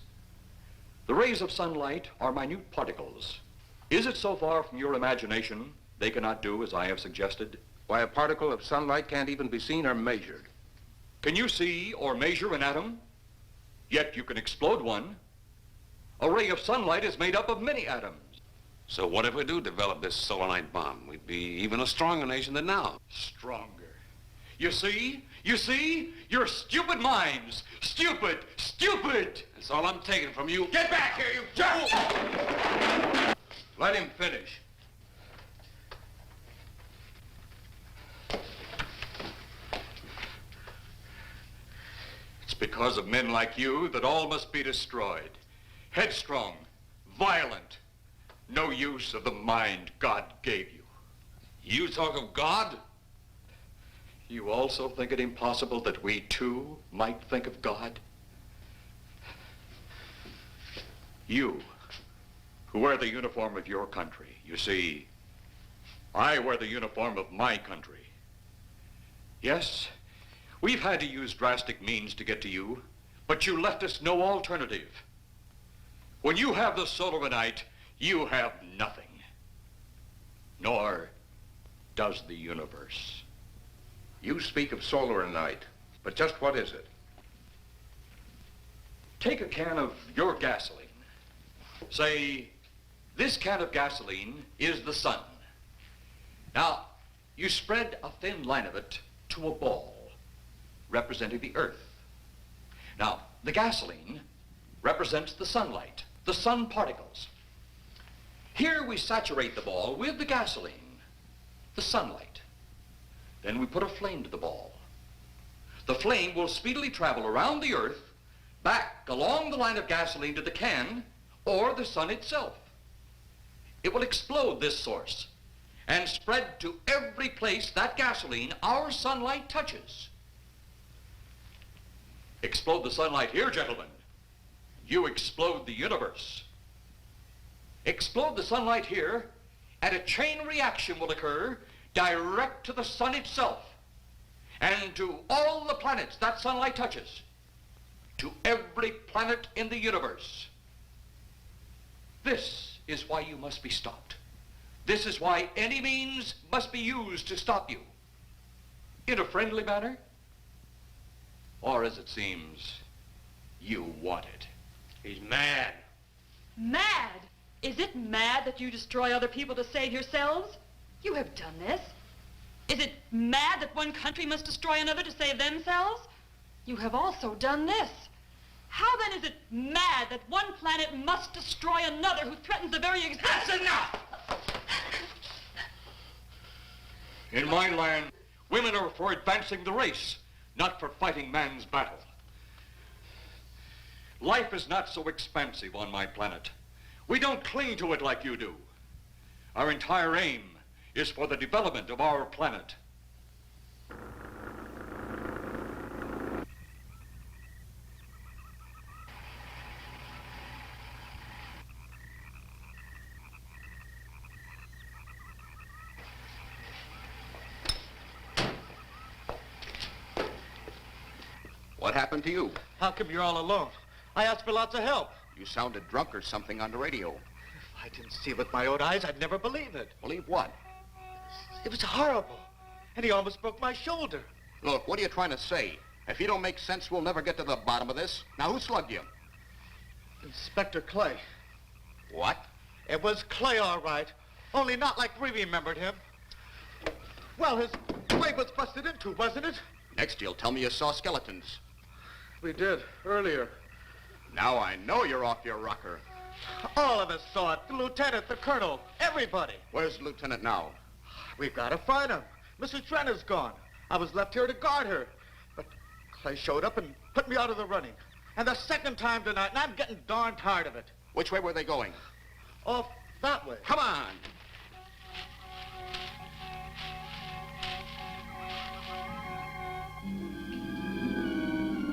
The rays of sunlight are minute particles. Is it so far from your imagination they cannot do as I have suggested? Why, a particle of sunlight can't even be seen or measured. Can you see or measure an atom? Yet you can explode one. A ray of sunlight is made up of many atoms. So what if we do develop this solarite bomb? We'd be even a stronger nation than now. Stronger. You see? You see? Your stupid minds. Stupid! Stupid! That's all I'm taking from you. Get back here, you jerk! Let him finish. It's because of men like you that all must be destroyed. Headstrong, violent, no use of the mind God gave you. You talk of God? You also think it impossible that we too might think of God? You, who wear the uniform of your country, you see, I wear the uniform of my country. Yes, we've had to use drastic means to get to you, but you left us no alternative. When you have the solarite, you have nothing. Nor does the universe. You speak of solarite, but just what is it? Take a can of your gasoline. Say, this can of gasoline is the sun. Now, you spread a thin line of it to a ball, representing the earth. Now, the gasoline represents the sunlight, the sun particles. Here we saturate the ball with the gasoline, the sunlight. Then we put a flame to the ball. The flame will speedily travel around the earth, back along the line of gasoline to the can, or the sun itself. It will explode this source and spread to every place that gasoline, our sunlight, touches. Explode the sunlight here, gentlemen. You explode the universe. Explode the sunlight here, and a chain reaction will occur direct to the sun itself and to all the planets that sunlight touches, to every planet in the universe. This is why you must be stopped. This is why any means must be used to stop you. In a friendly manner, or as it seems, you want it. He's mad. Mad? Is it mad that you destroy other people to save yourselves? You have done this. Is it mad that one country must destroy another to save themselves? You have also done this. How then is it mad that one planet must destroy another who threatens the very existence? That's enough! In my land, women are for advancing the race, not for fighting man's battle. Life is not so expansive on my planet. We don't cling to it like you do. Our entire aim is for the development of our planet. What happened to you? How come you're all alone? I asked for lots of help. You sounded drunk or something on the radio. If I didn't see it with my own eyes, I'd never believe it. Believe what? It was horrible. And he almost broke my shoulder. Look, what are you trying to say? If you don't make sense, we'll never get to the bottom of this. Now, who slugged you? Inspector Clay. What? It was Clay, all right. Only not like we remembered him. Well, his grave was busted into, wasn't it? Next, you'll tell me you saw skeletons. We did, earlier. Now I know you're off your rocker. All of us saw it. The lieutenant, the colonel, everybody. Where's the lieutenant now? We've got to find him. Mrs. Trenner's gone. I was left here to guard her. But Clay showed up and put me out of the running. And the second time tonight, and I'm getting darn tired of it. Which way were they going? Off that way. Come on.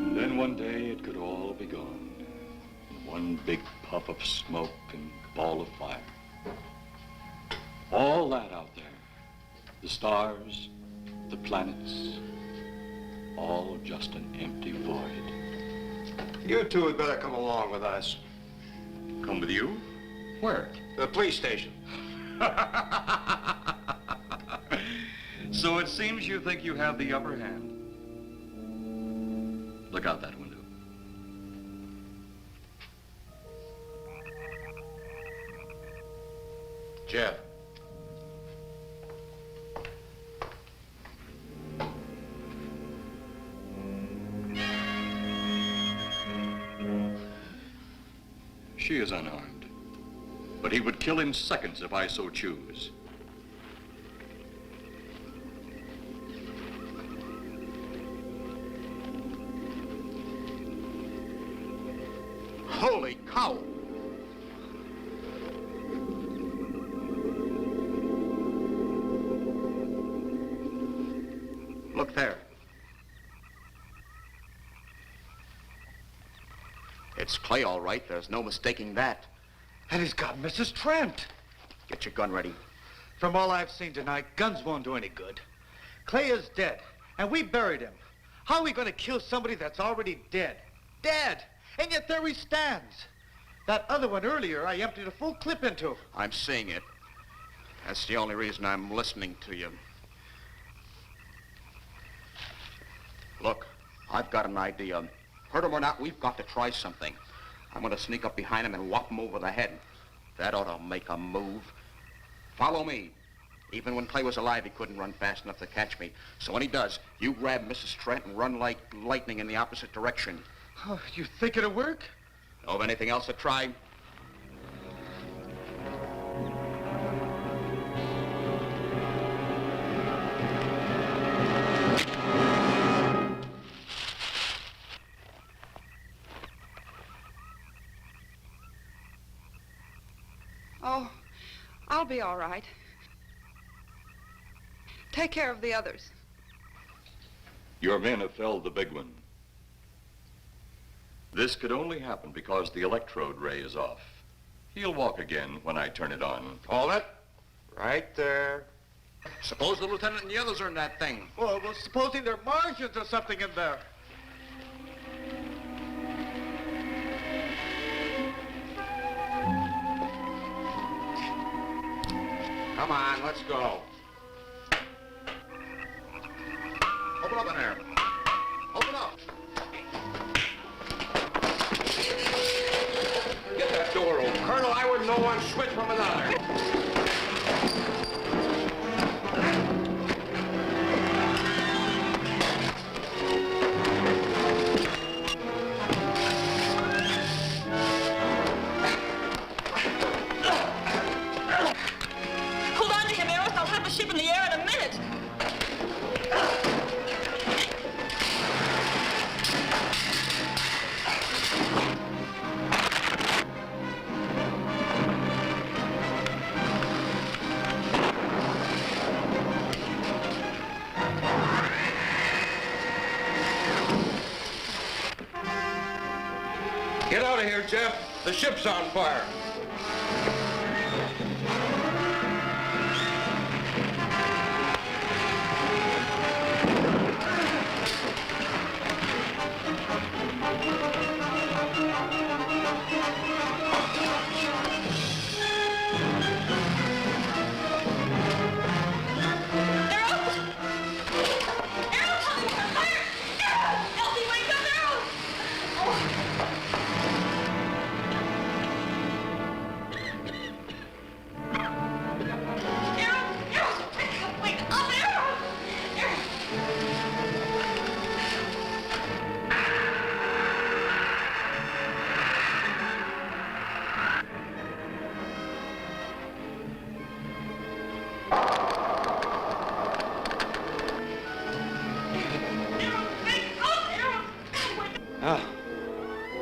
And then one day it could all be gone. In one big puff of smoke and ball of fire. All that out there, the stars, the planets, all just an empty void. You two had better come along with us. Come with you? Where? The police station. So it seems you think you have the upper hand. Look out that window. Jeff. She is unarmed, but he would kill in seconds if I so choose. Holy cow! Look there. It's Clay, all right. There's no mistaking that. And he's got Mrs. Trent. Get your gun ready. From all I've seen tonight, guns won't do any good. Clay is dead, and we buried him. How are we going to kill somebody that's already dead? Dead! And yet there he stands. That other one earlier, I emptied a full clip into. I'm seeing it. That's the only reason I'm listening to you. Look, I've got an idea. Hurt him or not, we've got to try something. I'm going to sneak up behind him and whop him over the head. That ought to make a move. Follow me. Even when Clay was alive, he couldn't run fast enough to catch me. So when he does, you grab Mrs. Trent and run like lightning in the opposite direction. Oh, you think it'll work? Know of anything else to try? Oh, I'll be all right. Take care of the others. Your men have felled the big one. This could only happen because the electrode ray is off. He'll walk again when I turn it on. Hold it. Right there. Suppose the lieutenant and the others are in that thing. Well, supposing there are Martians or something in there. Come on, let's go. Open up in there. Open up. Get that door open. Colonel, I wouldn't know one switch from another. Hold on to him, Eros. I'll have the ship in the air in a minute. Get out of here, Jeff. The ship's on fire.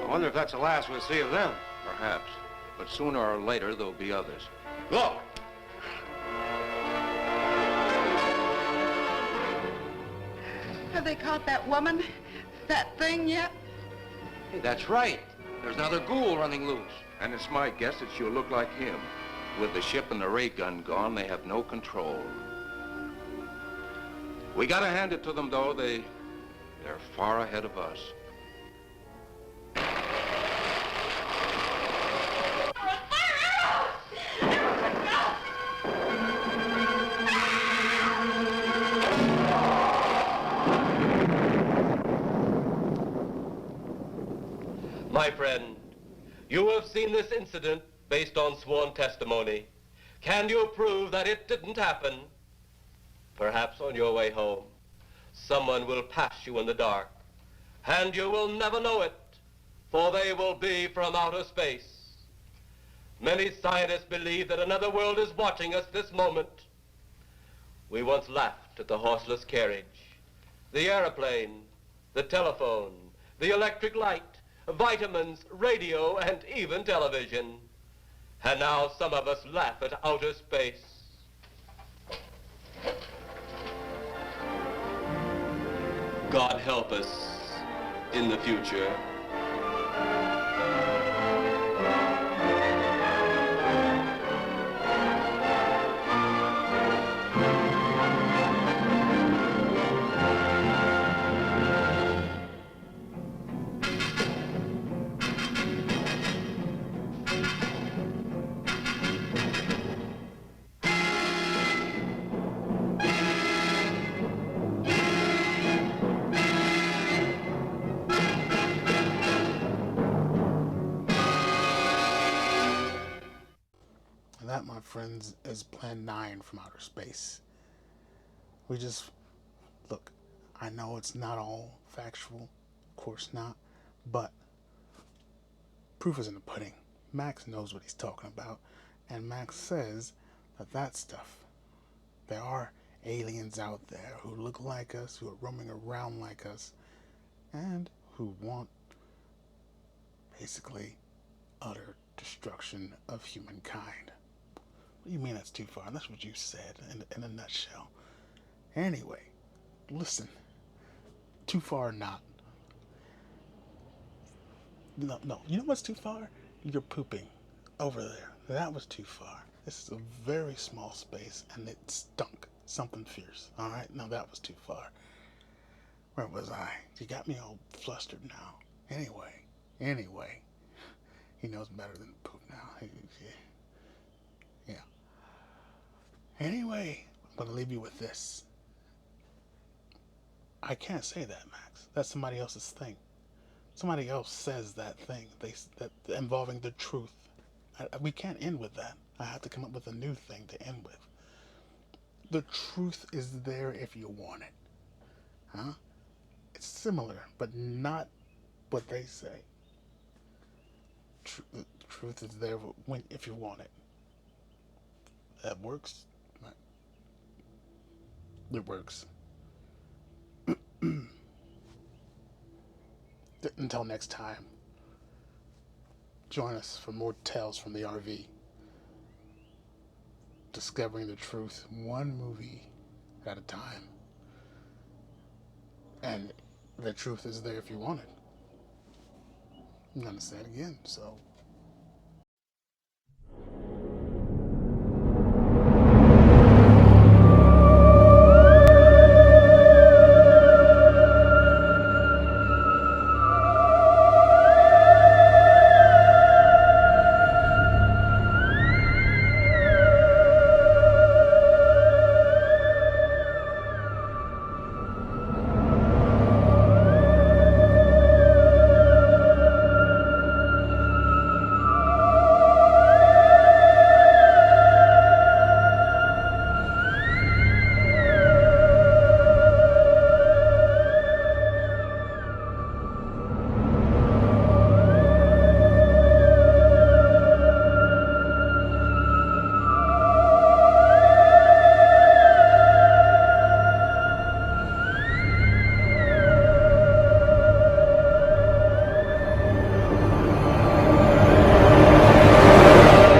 I wonder if that's the last we'll see of them. Perhaps. But sooner or later, there'll be others. Look! Have they caught that woman? That thing yet? Hey, that's right. There's another ghoul running loose. And it's my guess that she'll look like him. With the ship and the ray gun gone, they have no control. We gotta hand it to them, though. They're far ahead of us. My friend, you have seen this incident based on sworn testimony. Can you prove that it didn't happen? Perhaps on your way home, someone will pass you in the dark, and you will never know it, for they will be from outer space. Many scientists believe that another world is watching us this moment. We once laughed at the horseless carriage, the airplane, the telephone, the electric light, vitamins, radio, and even television. And now some of us laugh at outer space. God help us in the future. And that, my friends, is Plan 9 from outer space. We just, look, I know it's not all factual, of course not, but proof is in the pudding. Max knows what he's talking about, and Max says that stuff, there are aliens out there who look like us, who are roaming around like us, and who want basically utter destruction of humankind. What do you mean that's too far? And that's what you said in a nutshell. Anyway, listen, too far or not. No, you know what's too far? You're pooping over there. That was too far. This is a very small space, and it stunk. Something fierce. All right, now that was too far. Where was I? You got me all flustered now. Anyway, he knows better than poop now. Yeah. Anyway, I'm gonna leave you with this. I can't say that, Max. That's somebody else's thing. Somebody else says that thing. That involving the truth. We can't end with that. I have to come up with a new thing to end with. The truth is there if you want it. Huh? It's similar, but not what they say. The truth is there if you want it. That works. It works. Until next time, join us for more tales from the RV. Discovering the truth one movie at a time. And the truth is there if you want it. I'm gonna say it again, so